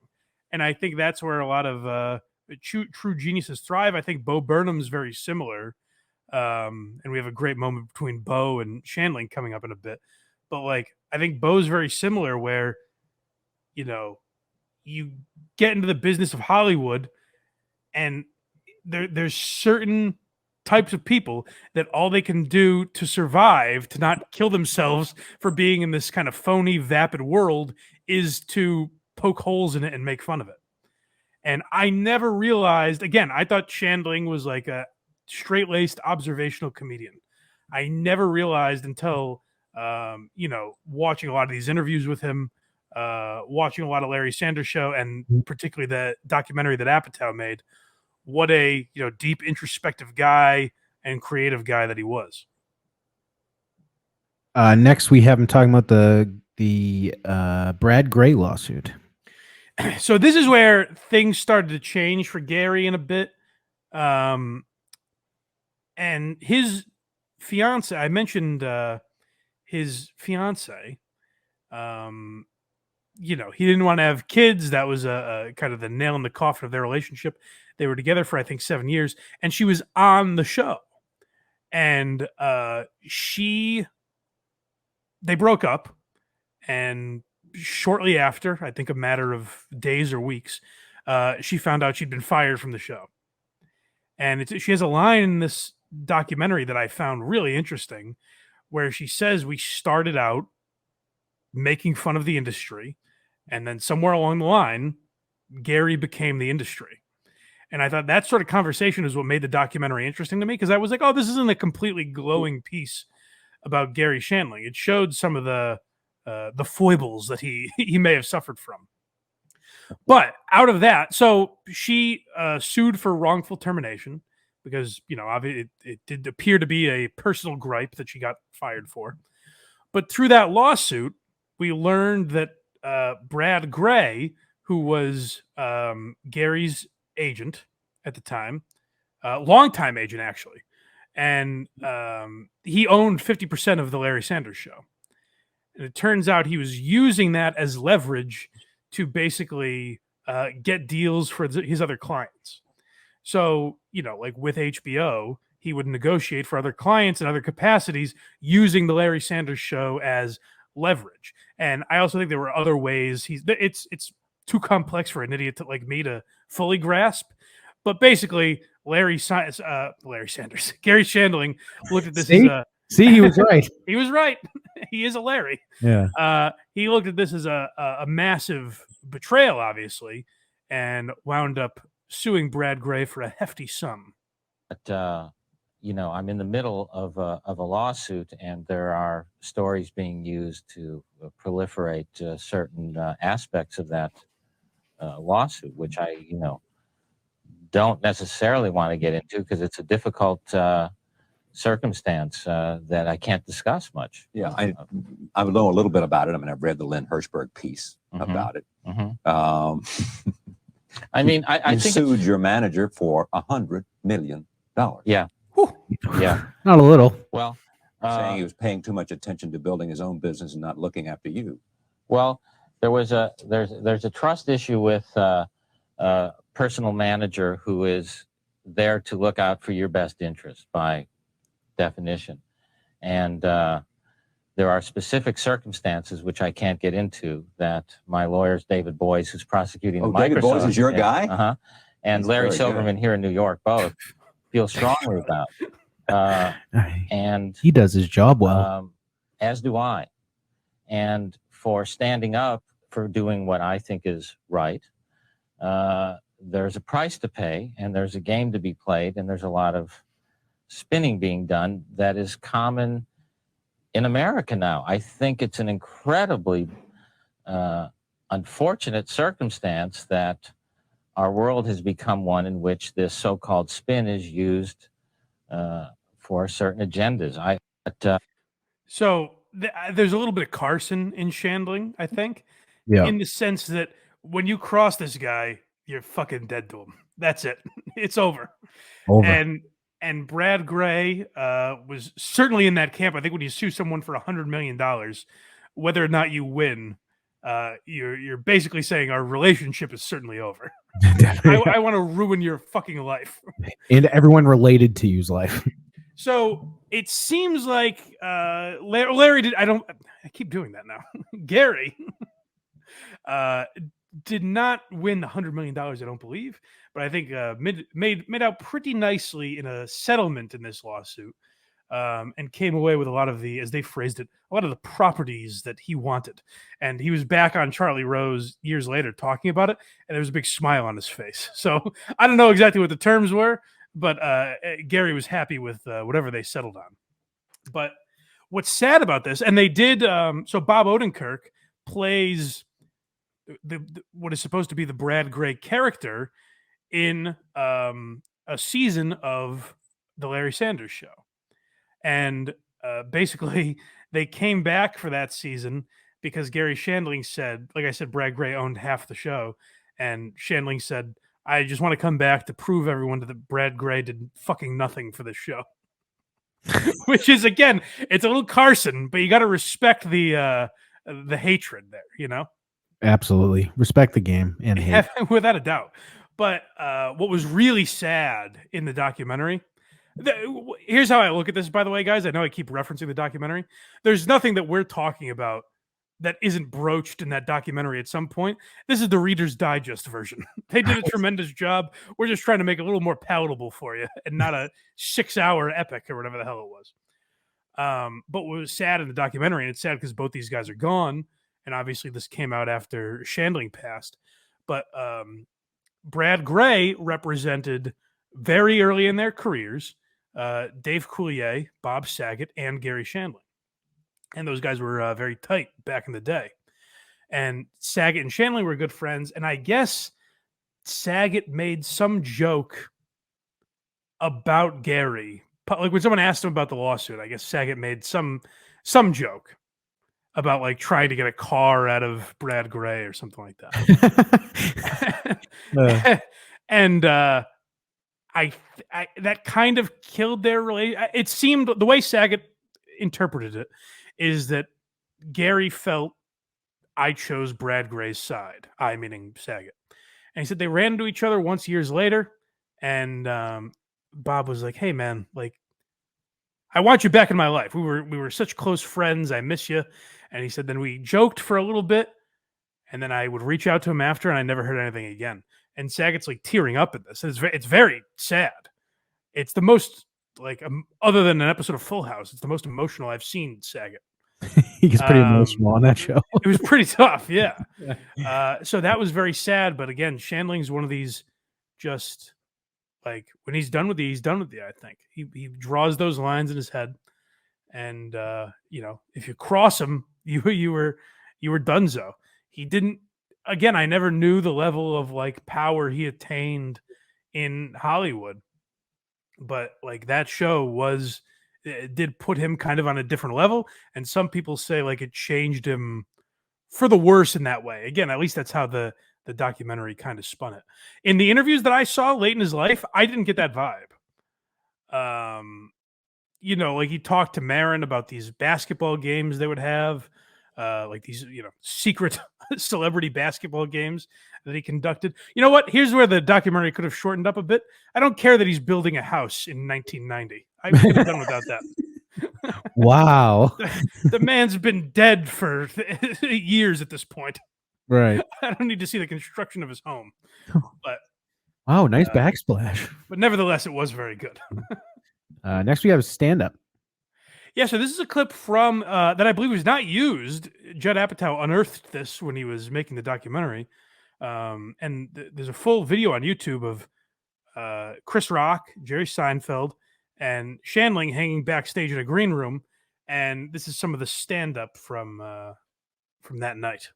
And I think that's where a lot of true geniuses thrive. I think Bo Burnham's very similar. And we have a great moment between Bo and Shandling coming up in a bit. But like, I think Bo's very similar where, you know, you get into the business of Hollywood and there's certain types of people that all they can do to survive, to not kill themselves for being in this kind of phony, vapid world, is to poke holes in it and make fun of it. And I never realized, again, I thought Shandling was like a straight-laced observational comedian. I never realized until, you know, watching a lot of these interviews with him, watching a lot of Larry Sanders Show, and particularly the documentary that Apatow made, what a, you know, deep introspective guy and creative guy that he was. Next, we have him talking about the Brad Gray lawsuit. So this is where things started to change for Garry in a bit. And his fiance, I mentioned his fiance, you know, he didn't want to have kids. That was a kind of the nail in the coffin of their relationship. They were together for, I think, 7 years, and she was on the show. And they broke up, and shortly after, I think a matter of days or weeks, she found out she'd been fired from the show. And she has a line in this documentary that I found really interesting, where she says, we started out making fun of the industry, and then somewhere along the line, Garry became the industry. And I thought that sort of conversation is what made the documentary interesting to me, because I was like, oh, this isn't a completely glowing piece about Garry Shandling. It showed some of the foibles that he may have suffered from. But out of that, so she sued for wrongful termination because, you know, it did appear to be a personal gripe that she got fired for. But through that lawsuit, we learned that Brad Gray, who was Garry's agent at the time, longtime agent actually, and he owned 50% of the Larry Sanders Show. And it turns out he was using that as leverage to basically get deals for his other clients. So, you know, like with HBO, he would negotiate for other clients in other capacities using the Larry Sanders Show as leverage. And I also think there were other ways it's too complex for an idiot like me to fully grasp. But basically, Garry Shandling looked at this See, he was right. He was right. He is a Larry. Yeah. He looked at this as a massive betrayal, obviously, and wound up suing Brad Gray for a hefty sum. But you know, I'm in the middle of a lawsuit, and there are stories being used to proliferate certain aspects of that lawsuit, which I, you know, don't necessarily want to get into because it's a difficult circumstance that I can't discuss much. Yeah, I know a little bit about it. I mean, I've read the Lynn Hirschberg piece about it. I mean, I think sued your manager for $100 million. Yeah. Yeah. Not a little. Well, saying he was paying too much attention to building his own business and not looking after you. Well, there's a trust issue with a personal manager who is there to look out for your best interest by definition. And there are specific circumstances which I can't get into that my lawyer's David Boyes, who's prosecuting the Microsoft. David Boyes is your guy? And Larry Silverman here in New York both feel strongly about. And he does his job well. As do I. And for standing up for doing what I think is right. There's a price to pay, and there's a game to be played, and there's a lot of spinning being done that is common in America now. I think it's an incredibly unfortunate circumstance that our world has become one in which this so-called spin is used for certain agendas. There's a little bit of Carson in Shandling, I think, Yeah. in the sense that when you cross this guy, you're fucking dead to him. That's it. It's over. And Brad Gray was certainly in that camp. I think when you sue someone for $100 million, whether or not you win, you're basically saying our relationship is certainly over. I want to ruin your fucking life. And everyone related to you's life. So it seems like Larry did. I keep doing that now. Gary did not win the $100 million. I don't believe, but I think made out pretty nicely in a settlement in this lawsuit, and came away with a lot of the, as they phrased it, a lot of the properties that he wanted. And he was back on Charlie Rose years later talking about it, and there was a big smile on his face. So I don't know exactly what the terms were, but Gary was happy with whatever they settled on. But what's sad about this, and they did, so Bob Odenkirk plays what is supposed to be the Brad Gray character in a season of the Larry Sanders Show. And basically, they came back for that season because Garry Shandling said, like I said, Brad Gray owned half the show. And Shandling said, I just want to come back to prove everyone that Brad Gray did fucking nothing for this show. Which is, again, it's a little Carson, but you got to respect the hatred there, you know? Absolutely. Respect the game and hate. Without a doubt. But what was really sad in the documentary, here's how I look at this, by the way, guys. I know I keep referencing the documentary. There's nothing that we're talking about that isn't broached in that documentary at some point. This is the Reader's Digest version. They did a tremendous job. We're just trying to make it a little more palatable for you and not a 6-hour epic or whatever the hell it was. But what was sad in the documentary, and it's sad because both these guys are gone, and obviously this came out after Shandling passed, but Brad Gray represented very early in their careers Dave Coulier, Bob Saget, and Garry Shandling. And those guys were very tight back in the day. And Saget and Shandling were good friends. And I guess Saget made some joke about Gary. Like when someone asked him about the lawsuit, I guess Saget made some joke about like trying to get a car out of Brad Gray or something like that. And I that kind of killed their relation. It seemed the way Saget interpreted it is that Gary felt I chose Brad Gray's side. I meaning Saget. And he said they ran into each other once years later, and Bob was like, "Hey man, like I want you back in my life. We were such close friends. I miss you." And he said then we joked for a little bit, and then I would reach out to him after, and I never heard anything again. And Saget's like tearing up at this. It's very sad. It's the most like other than an episode of Full House, it's the most emotional I've seen Saget. He gets pretty emotional on that show. It was pretty tough, yeah. So that was very sad. But again, Shandling's one of these just like when he's done with you, he's done with you. I think he draws those lines in his head, and you know, if you cross him, you were donezo. He didn't. Again, I never knew the level of like power he attained in Hollywood, but like that show did put him kind of on a different level. And some people say like it changed him for the worse in that way. Again, at least that's how the documentary kind of spun it. In the interviews that I saw late in his life, I didn't get that vibe. You know, like he talked to Marin about these basketball games they would have, like these, you know, secret celebrity basketball games that he conducted. You know what? Here's where the documentary could have shortened up a bit. I don't care that he's building a house in 1990. I could have done without that. Wow. The man's been dead for years at this point. Right. I don't need to see the construction of his home. But wow, nice backsplash. But nevertheless, it was very good. Next we have stand-up. Yeah, so this is a clip from that I believe was not used. Judd Apatow unearthed this when he was making the documentary. And there's a full video on YouTube of Chris Rock, Jerry Seinfeld, and Shandling hanging backstage in a green room. And this is some of the stand-up from that night.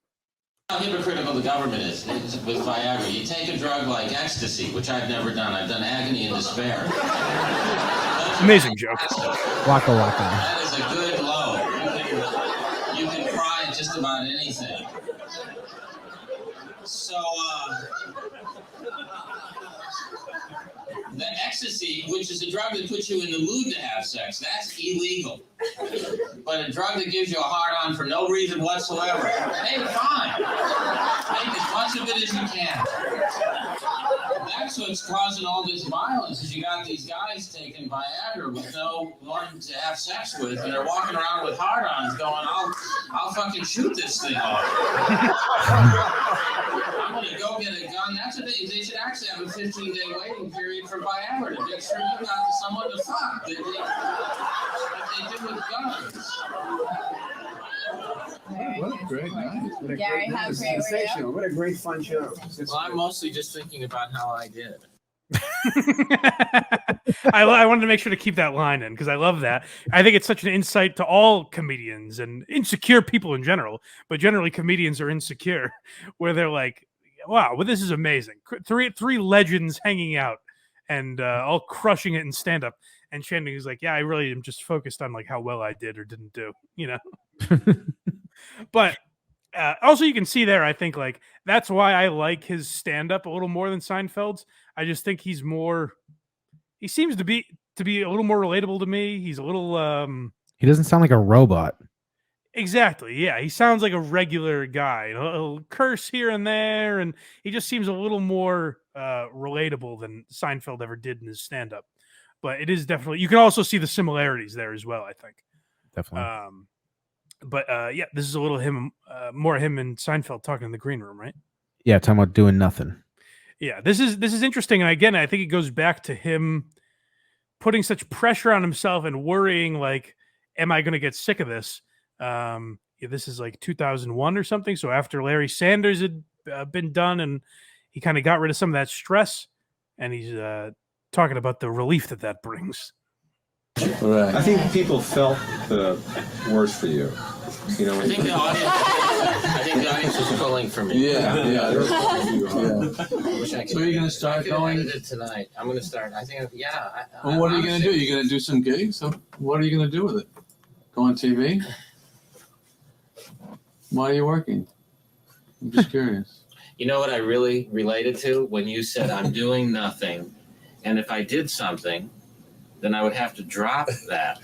How hypocritical the government is with Viagra. You take a drug like ecstasy, which I've never done. I've done agony and despair. Amazing joke. Waka waka. That is a good load. You can cry at just about anything. So, the ecstasy, which is a drug that puts you in the mood to have sex, that's illegal. But a drug that gives you a hard-on for no reason whatsoever, hey, fine. Take as much of it as you can. That's what's causing all this violence, is you got these guys taking Viagra with no one to have sex with, and they're walking around with hard-ons going, I'll fucking shoot this thing off. I'm gonna go get a gun. That's what they should actually have a 15-day waiting period for Viagra to make sure you got someone to fuck. Like they do with guns. What a great night. What a Gary, great night. how great were you? Sensational. What a great fun show. Well, I'm mostly just thinking about how I did. I wanted to make sure to keep that line in because I love that. I think it's such an insight to all comedians and insecure people in general, but generally comedians are insecure, where they're like, wow, well, this is amazing. Three legends hanging out and all crushing it in stand-up. And Shandling is like, yeah, I really am just focused on like how well I did or didn't do, you know? But also you can see there, I think like that's why I like his stand-up a little more than Seinfeld's. I just think he seems to be a little more relatable to me. He's a little He doesn't sound like a robot. exactly, yeah. He sounds like a regular guy. He'll curse here and there, and he just seems a little more relatable than Seinfeld ever did in his stand-up. But it is definitely, you can also see the similarities there as well, I think. Definitely. But yeah, this is a little more him and Seinfeld talking in the green room, right? Yeah, talking about doing nothing. Yeah, this is interesting, and again, I think it goes back to him putting such pressure on himself and worrying, like, am I going to get sick of this? Yeah, this is like 2001 or something. So after Larry Sanders had been done, and he kind of got rid of some of that stress, and he's talking about the relief that brings. Right. I think people felt the worst for you. You know, I think the audience was pulling for me. Yeah. Wish I could. So you're gonna start going it tonight. I'm gonna start. I think, yeah. Well, what are you gonna do? You're gonna do some gigs? So what are you gonna do with it? Go on TV? Why are you working? I'm just curious. You know what I really related to when you said I'm doing nothing, and if I did something, then I would have to drop that.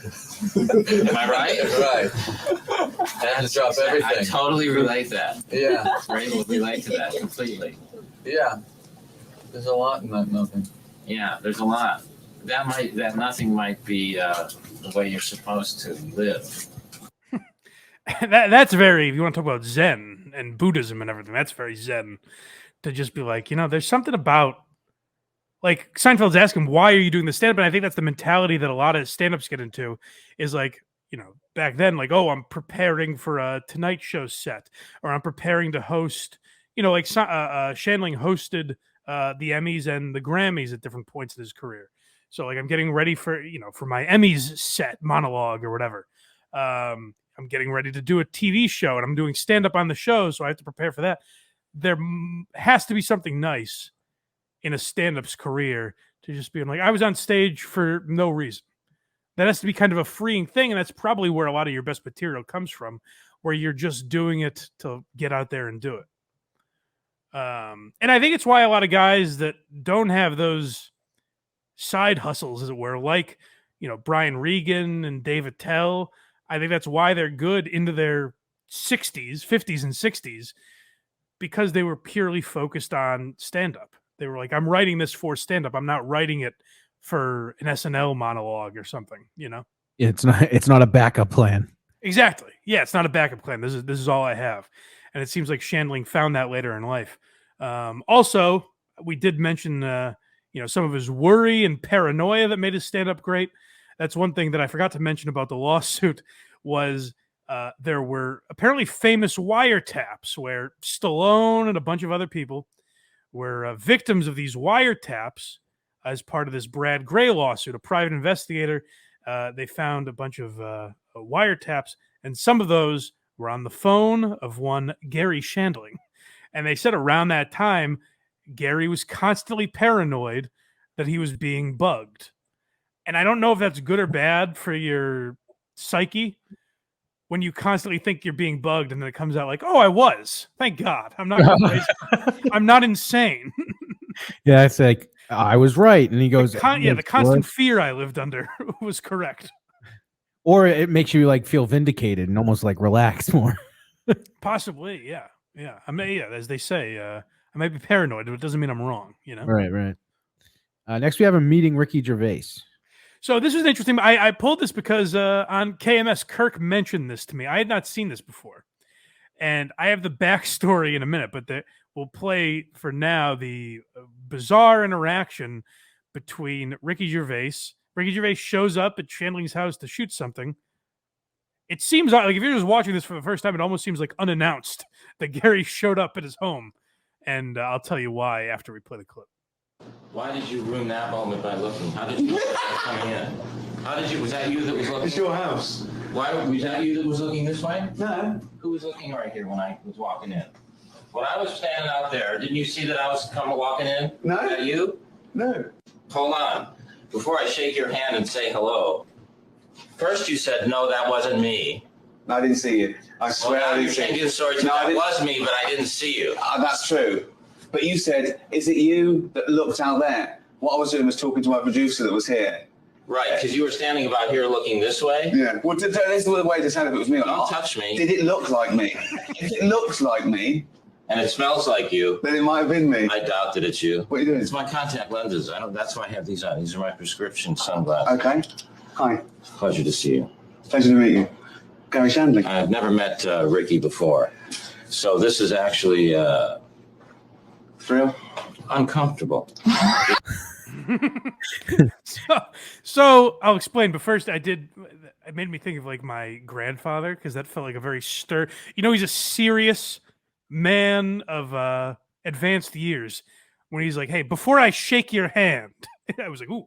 Am I right? Right. That's drop everything. I totally relate that. Yeah. Right? Will relate to that completely. Yeah. There's a lot in that nothing. Yeah, there's a lot. That nothing might be the way you're supposed to live. That's very, if you want to talk about Zen and Buddhism and everything, that's very Zen to just be like, you know, there's something about, like, Seinfeld's asking, why are you doing the stand-up? And I think that's the mentality that a lot of stand-ups get into, is like, you know, back then, like, oh, I'm preparing for a Tonight Show set, or I'm preparing to host, you know, like Shandling hosted the Emmys and the Grammys at different points in his career. So, like, I'm getting ready for, you know, for my Emmys set monologue or whatever. I'm getting ready to do a TV show, and I'm doing stand-up on the show, so I have to prepare for that. There has to be something nice in a stand-up's career to just be like, I was on stage for no reason. That has to be kind of a freeing thing, and that's probably where a lot of your best material comes from, where you're just doing it to get out there and do it. And I think it's why a lot of guys that don't have those side hustles, as it were, like, you know, Brian Regan and Dave Attell, I think that's why they're good into their 60s, 50s, and 60s, because they were purely focused on stand-up. They were like, I'm writing this for stand-up. I'm not writing it for an SNL monologue or something, you know? It's not a backup plan. Exactly. Yeah, it's not a backup plan. This is all I have. And it seems like Shandling found that later in life. Also, we did mention, you know, some of his worry and paranoia that made his stand-up great. that's one thing that I forgot to mention about the lawsuit was there were apparently famous wiretaps where Stallone and a bunch of other people were victims of these wiretaps as part of this Brad Gray lawsuit. A private investigator, they found a bunch of wiretaps, and some of those were on the phone of one Garry Shandling. And they said around that time, Garry was constantly paranoid that he was being bugged. And I don't know if that's good or bad for your psyche when you constantly think you're being bugged and then it comes out like, oh, I was. Thank God. I'm not crazy. I'm not insane. Yeah, it's like, I was right. And he goes, the constant fear I lived under was correct. Or it makes you like feel vindicated and almost like relax more. Possibly, yeah. Yeah. I mean, yeah, as they say, I might be paranoid, but it doesn't mean I'm wrong, you know? Right. Next, we have a meeting Ricky Gervais. So this was interesting. I pulled this because on KMS, Kirk mentioned this to me. I had not seen this before. And I have the backstory in a minute, but we'll play for now the bizarre interaction between Ricky Gervais. Ricky Gervais shows up at Shandling's house to shoot something. It seems like if you're just watching this for the first time, it almost seems like unannounced that Garry showed up at his home. And I'll tell you why after we play the clip. Why did you ruin that moment by looking? How did you look coming in? Was that you that was looking? It's your house. Why was that you that was looking this way? No. Who was looking right here when I was walking in? When I was standing out there, didn't you see that I was walking in? No. Was that you? No. Hold on. Before I shake your hand and say hello, first you said, no, that wasn't me. No, I didn't see you. I swear I didn't see you. Changing the story to that was me, but I didn't see you. That's true. But you said, is it you that looked out there? What I was doing was talking to my producer that was here. Right, because you were standing about here looking this way? Yeah. Well, this is the way to tell if it was me or not. Don't touch me. Did it look like me? If it looks like me, and it smells like you, then it might have been me. I doubt that it's you. What are you doing? It's my contact lenses. That's why I have these on. These are my prescription sunglasses. Okay. Hi. Pleasure to see you. Pleasure to meet you. Garry Shandling. I've never met Ricky before. So this is actually real uncomfortable. So I'll explain, but first it made me think of like my grandfather, because that felt like a very he's a serious man of advanced years. When he's like, hey, before I shake your hand, I was like, ooh,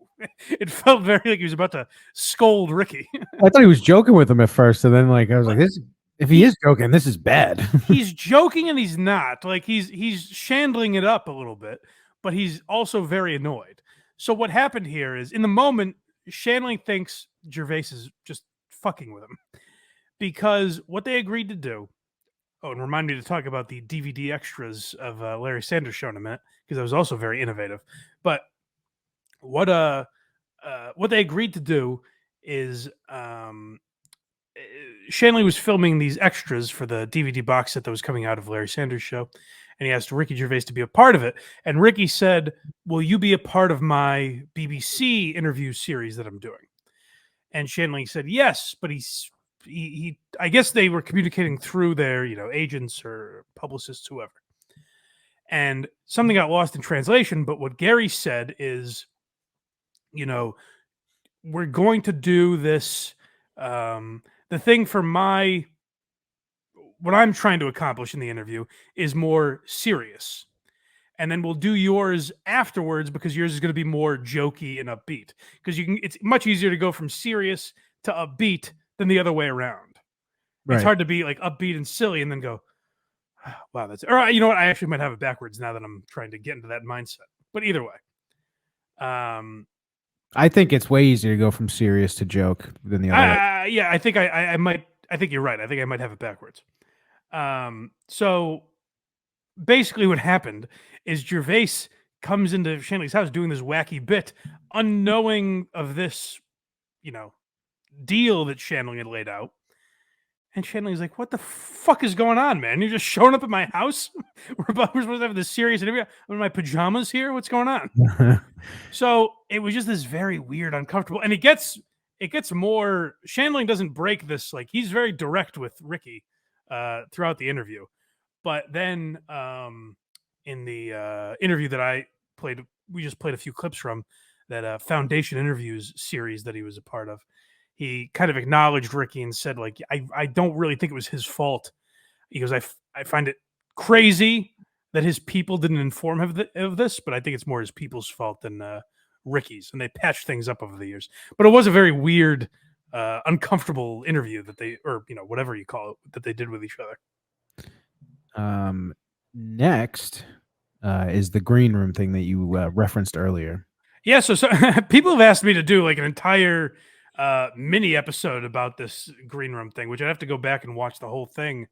it felt very like he was about to scold Ricky. I thought he was joking with him at first, and then like I was like, if he is joking, this is bad. He's joking and he's not. Like he's Shandling it up a little bit, but he's also very annoyed. So what happened here is, in the moment, Shandling thinks Gervais is just fucking with him, because what they agreed to do. Oh, and remind me to talk about the DVD extras of Larry Sanders Show in a minute, because that was also very innovative. But what they agreed to do is Shanley was filming these extras for the DVD box set that was coming out of Larry Sanders Show, and he asked Ricky Gervais to be a part of it. And Ricky said, will you be a part of my BBC interview series that I'm doing? And Shandling said yes, but he I guess they were communicating through their agents or publicists, whoever, and something got lost in translation. But what Garry said is, we're going to do this, the thing for what I'm trying to accomplish in the interview is more serious, and then we'll do yours afterwards, because yours is going to be more jokey and upbeat, because it's much easier to go from serious to upbeat than the other way around. Right. It's hard to be like upbeat and silly and then go, oh, wow, that's, or you know what? I actually might have it backwards now that I'm trying to get into that mindset. But either way, I think it's way easier to go from serious to joke than the other way. Yeah, I think I might. I think you're right. I think I might have it backwards. So basically, what happened is Gervais comes into Shanley's house doing this wacky bit, unknowing of this, deal that Shandling had laid out. And Shandling's like, what the fuck is going on, man? You're just showing up at my house? We're supposed to have this serious interview. I'm in my pajamas here? What's going on? So it was just this very weird, uncomfortable. And it gets more. Shandling doesn't break this. Like, he's very direct with Ricky throughout the interview. But then in the interview that I played, we just played a few clips from, Foundation Interviews series that he was a part of. He kind of acknowledged Ricky and said, like, I don't really think it was his fault. He goes, I find it crazy that his people didn't inform him of this, but I think it's more his people's fault than Ricky's. And they patched things up over the years. But it was a very weird, uncomfortable interview that they, or whatever you call it, that they did with each other. Next is the green room thing that you referenced earlier. Yeah, so people have asked me to do like an entire mini episode about this green room thing, which I'd have to go back and watch the whole thing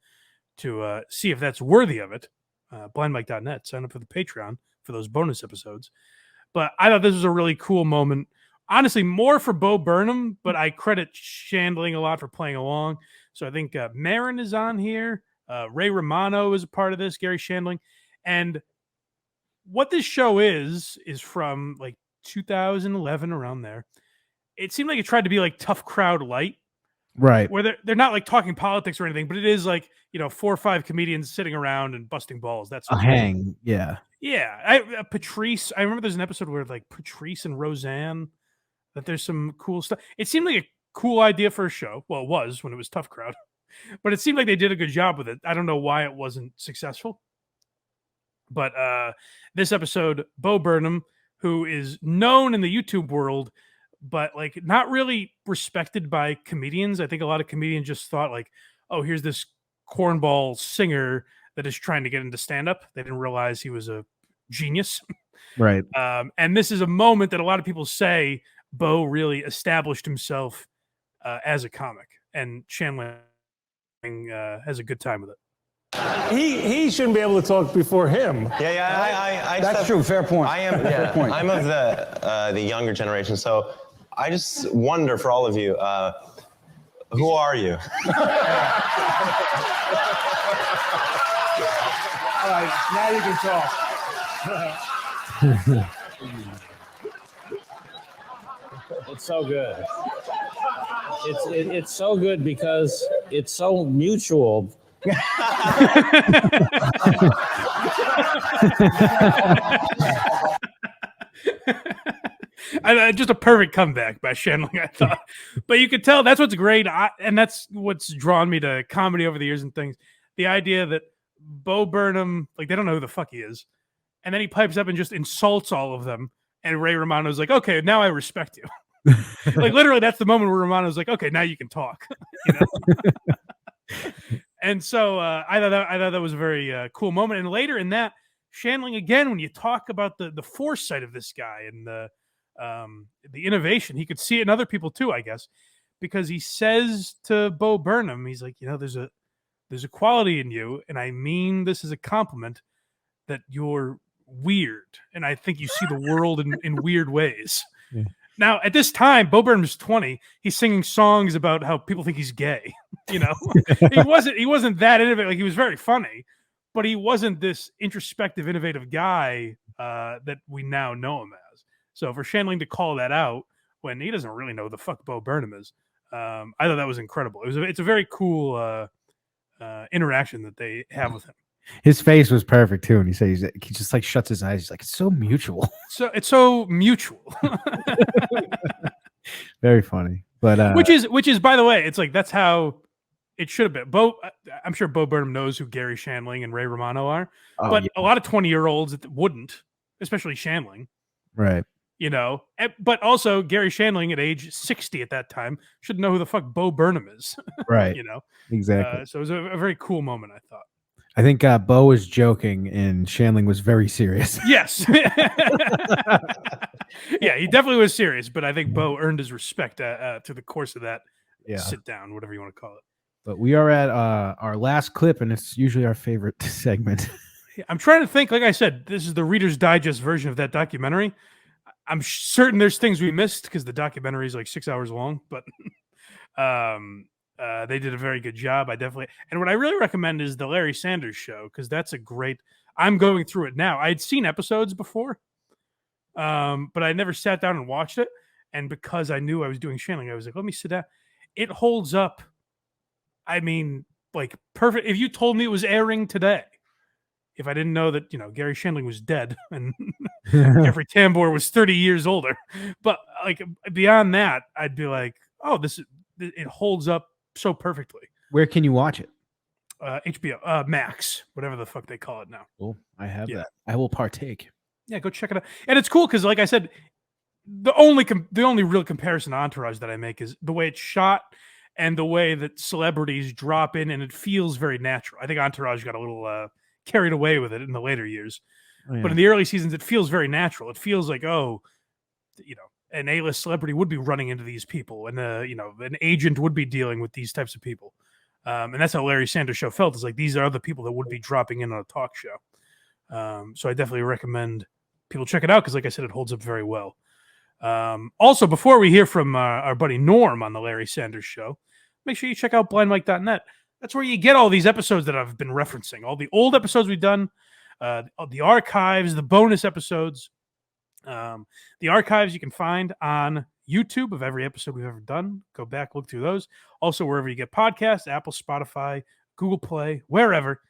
to see if that's worthy of it. Blindmike.net, sign up for the Patreon for those bonus episodes. But I thought this was a really cool moment. Honestly, more for Bo Burnham, but I credit Shandling a lot for playing along. So I think Marin is on here. Ray Romano is a part of this, Garry Shandling. And what this show is from like 2011, around there. It seemed like it tried to be like Tough Crowd light. Right. Where they're not like talking politics or anything, but it is like, 4 or 5 comedians sitting around and busting balls. That's a hang. Yeah. Yeah. Patrice, I remember there's an episode where like Patrice and Roseanne, that there's some cool stuff. It seemed like a cool idea for a show. Well, it was when it was Tough Crowd, but it seemed like they did a good job with it. I don't know why it wasn't successful. But this episode, Bo Burnham, who is known in the YouTube world, but like not really respected by comedians. I think a lot of comedians just thought like, oh, here's this cornball singer that is trying to get into stand-up. They didn't realize he was a genius. Right. And this is a moment that a lot of people say Bo really established himself as a comic, and Shandling has a good time with it. He shouldn't be able to talk before him. I that's true. Fair point. I am. Fair point. I'm of the younger generation, so I just wonder for all of you, who are you? All right, now you can talk. It's so good. It's so good because it's so mutual. Just a perfect comeback by Shandling, I thought. But you could tell that's what's great, and that's what's drawn me to comedy over the years and things. The idea that Bo Burnham, like, they don't know who the fuck he is, and then he pipes up and just insults all of them, and Ray Romano's like, okay, now I respect you. Like, literally, that's the moment where Romano's like, okay, now you can talk. And so I thought that was a very cool moment. And later in that, Shandling, again, when you talk about the foresight of this guy and the innovation, he could see it in other people too, I guess, because he says to Bo Burnham, he's like, there's a quality in you, and I mean this as a compliment, that you're weird, and I think you see the world in weird ways. Yeah. Now, at this time, Bo Burnham's 20. He's singing songs about how people think he's gay. He wasn't that innovative. Like, he was very funny, but he wasn't this introspective, innovative guy that we now know him as. So for Shandling to call that out when he doesn't really know who the fuck Bo Burnham is, I thought that was incredible. It's a very cool interaction that they have with him. His face was perfect too, and he says he just like shuts his eyes. He's like, it's so mutual. So it's so mutual. Very funny, but which is by the way, it's like that's how it should have been. I'm sure Bo Burnham knows who Garry Shandling and Ray Romano are, but a lot of 20-year-olds wouldn't, especially Shandling. Right. But also Garry Shandling at age 60 at that time should know who the fuck Bo Burnham is. Right. Exactly. So it was a very cool moment, I thought. I think Bo was joking and Shandling was very serious. Yes. Yeah, he definitely was serious, but I think Bo earned his respect to the course of that sit down, whatever you want to call it. But we are at our last clip, and it's usually our favorite segment. I'm trying to think. Like I said, this is the Reader's Digest version of that documentary. I'm certain there's things we missed because the documentary is like 6 hours long, but they did a very good job. And what I really recommend is the Larry Sanders Show, because that's a great. I'm going through it now. I had seen episodes before, but I never sat down and watched it. And because I knew I was doing Shandling, I was like, let me sit down. It holds up. I mean, like perfect. If you told me it was airing today, if I didn't know that, Garry Shandling was dead and Jeffrey Tambor was 30 years older. But like beyond that, I'd be like, oh, it holds up so perfectly. Where can you watch it? HBO, Max, whatever the fuck they call it now. Oh, I have that. I will partake. Yeah, go check it out. And it's cool because, like I said, the only real comparison to Entourage that I make is the way it's shot and the way that celebrities drop in, and it feels very natural. I think Entourage got a little carried away with it in the later years, but in the early seasons, it feels very natural. It feels like, an A-list celebrity would be running into these people, and an agent would be dealing with these types of people. And that's how Larry Sanders Show felt. It's like these are the people that would be dropping in on a talk show. So I definitely recommend people check it out because, like I said, it holds up very well. Also, before we hear from our buddy Norm on the Larry Sanders Show, make sure you check out blindmike.net. That's where you get all these episodes that I've been referencing, all the old episodes we've done, the archives, the bonus episodes. The archives you can find on YouTube of every episode we've ever done. Go back, look through those. Also, wherever you get podcasts, Apple, Spotify, Google Play, wherever.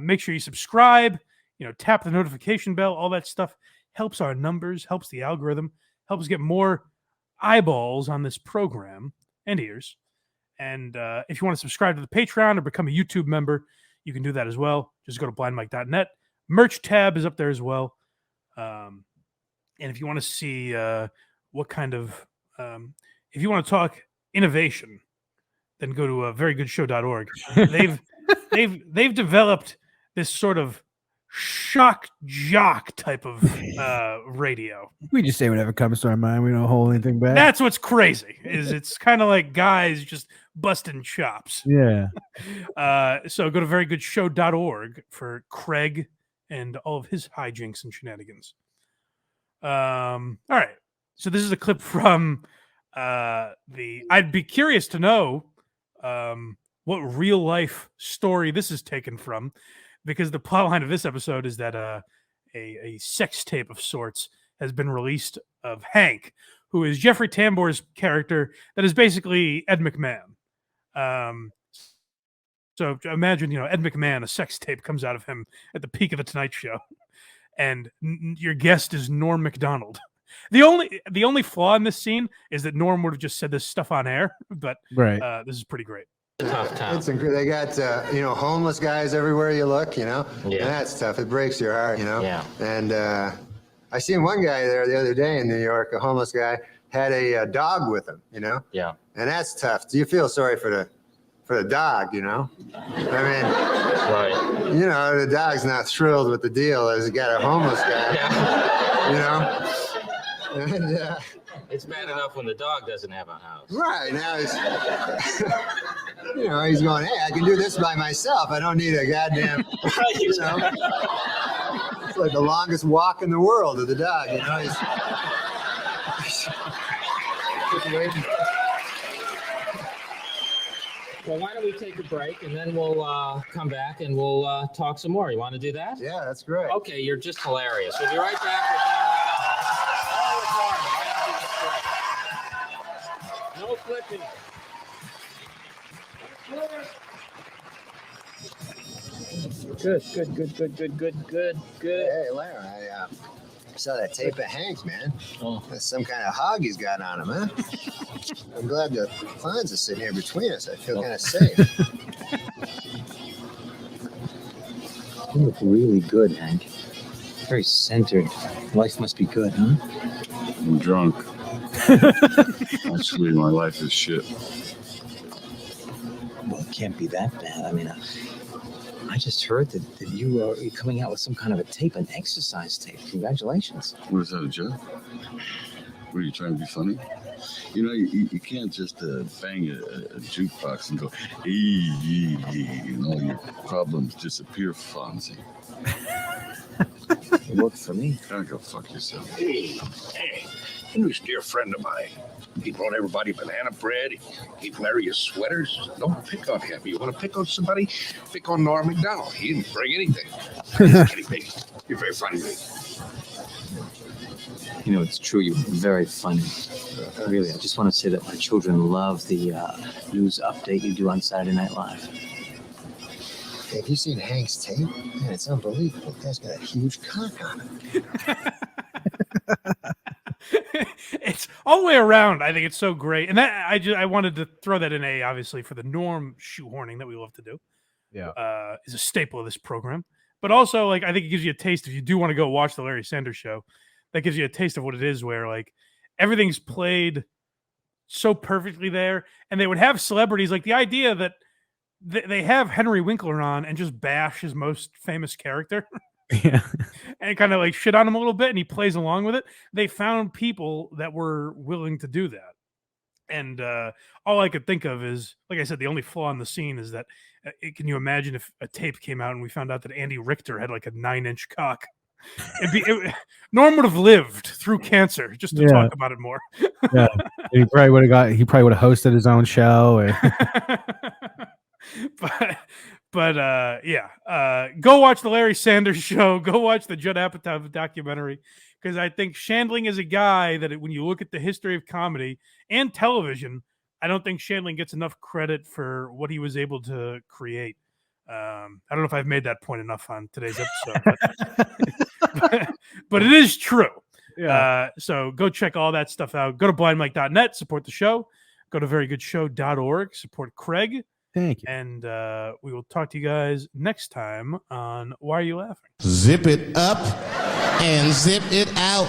Make sure you subscribe, tap the notification bell. All that stuff helps our numbers, helps the algorithm, helps get more eyeballs on this program and ears. And if you want to subscribe to the Patreon or become a YouTube member, you can do that as well. Just go to blindmike.net. Merch tab is up there as well. And if you want to see what kind of, if you want to talk innovation, then go to verygoodshow.org. They've developed this sort of shock jock type of radio. We just say whatever comes to our mind. We don't hold anything back. That's what's crazy. It's kind of like guys just busting chops. Yeah. So go to verygoodshow.org for Craig and all of his hijinks and shenanigans. All right. So this is a clip from I'd be curious to know what real life story this is taken from, because the plotline of this episode is that a sex tape of sorts has been released of Hank, who is Jeffrey Tambor's character that is basically Ed McMahon. So imagine, Ed McMahon, a sex tape comes out of him at the peak of the Tonight Show, and your guest is Norm Macdonald. The only flaw in this scene is that Norm would have just said this stuff on air, but this is pretty great. Tough time. They got homeless guys everywhere you look, and that's tough. It breaks your heart, Yeah. And I seen one guy there the other day in New York, a homeless guy, had a dog with him, Yeah. and that's tough. Do you feel sorry for the dog, I mean, Right. the dog's not thrilled with the deal as he got a homeless guy, And, It's bad enough when the dog doesn't have a house. right now he's, he's going, hey, I can do this by myself. I don't need a goddamn, It's like the longest walk in the world of the dog, He's just waiting. Well, why don't we take a break and then we'll come back and we'll talk some more. You want to do that? Yeah, that's great. Okay, you're just hilarious. We'll be right back with no flipping. Good. Hey, Larry, I saw that tape of Hank's, man. Oh. That's some kind of hog he's got on him, huh? I'm glad the Fonz is sitting here between us. I feel kind of safe. You look really good, Hank. Very centered. Life must be good, huh? I'm drunk. Actually, my life is shit. Well, it can't be that bad. I mean, I just heard that you are coming out with some kind of a tape, an exercise tape. Congratulations. What is that, a joke? What, are you trying to be funny? You can't just bang a jukebox and go, and all your problems disappear, Fonzie. It worked for me. Gotta go fuck yourself. Hey, you know this dear friend of mine. He brought everybody banana bread. He gave Larry his sweaters. Don't pick on him. You want to pick on somebody? Pick on Norm Macdonald. He didn't bring anything. Kidding me. You're very funny, mate. It's true. You're very funny. Really, I just want to say that my children love the news update you do on Saturday Night Live. Have you seen Hank's tape? Man, it's unbelievable. The guy's got a huge cock on it. It's all the way around. I think it's so great, and that I wanted to throw that in obviously for the Norm shoehorning that we love to do. Yeah, is a staple of this program. But also, like, I think it gives you a taste if you do want to go watch the Larry Sanders Show. That gives you a taste of what it is, where like everything's played so perfectly there, and they would have celebrities like the idea that they have Henry Winkler on and just bash his most famous character. Yeah. And kind of like shit on him a little bit, and he plays along with it. They found people that were willing to do that. And all I could think of is, like I said, the only flaw in the scene is that can you imagine if a tape came out and we found out that Andy Richter had like a 9-inch cock? Norm would have lived through cancer just to talk about it more. Yeah, he probably would have hosted his own show. Go watch the Larry Sanders Show. Go watch the Judd Apatow documentary, because I think Shandling is a guy that when you look at the history of comedy and television, I don't think Shandling gets enough credit for what he was able to create. I don't know if I've made that point enough on today's episode, but it is true. Yeah. So go check all that stuff out. Go to blindmike.net, support the show. Go to verygoodshow.org, support Craig. Thank you. And we will talk to you guys next time on Why Are You Laughing? Zip it up and zip it out.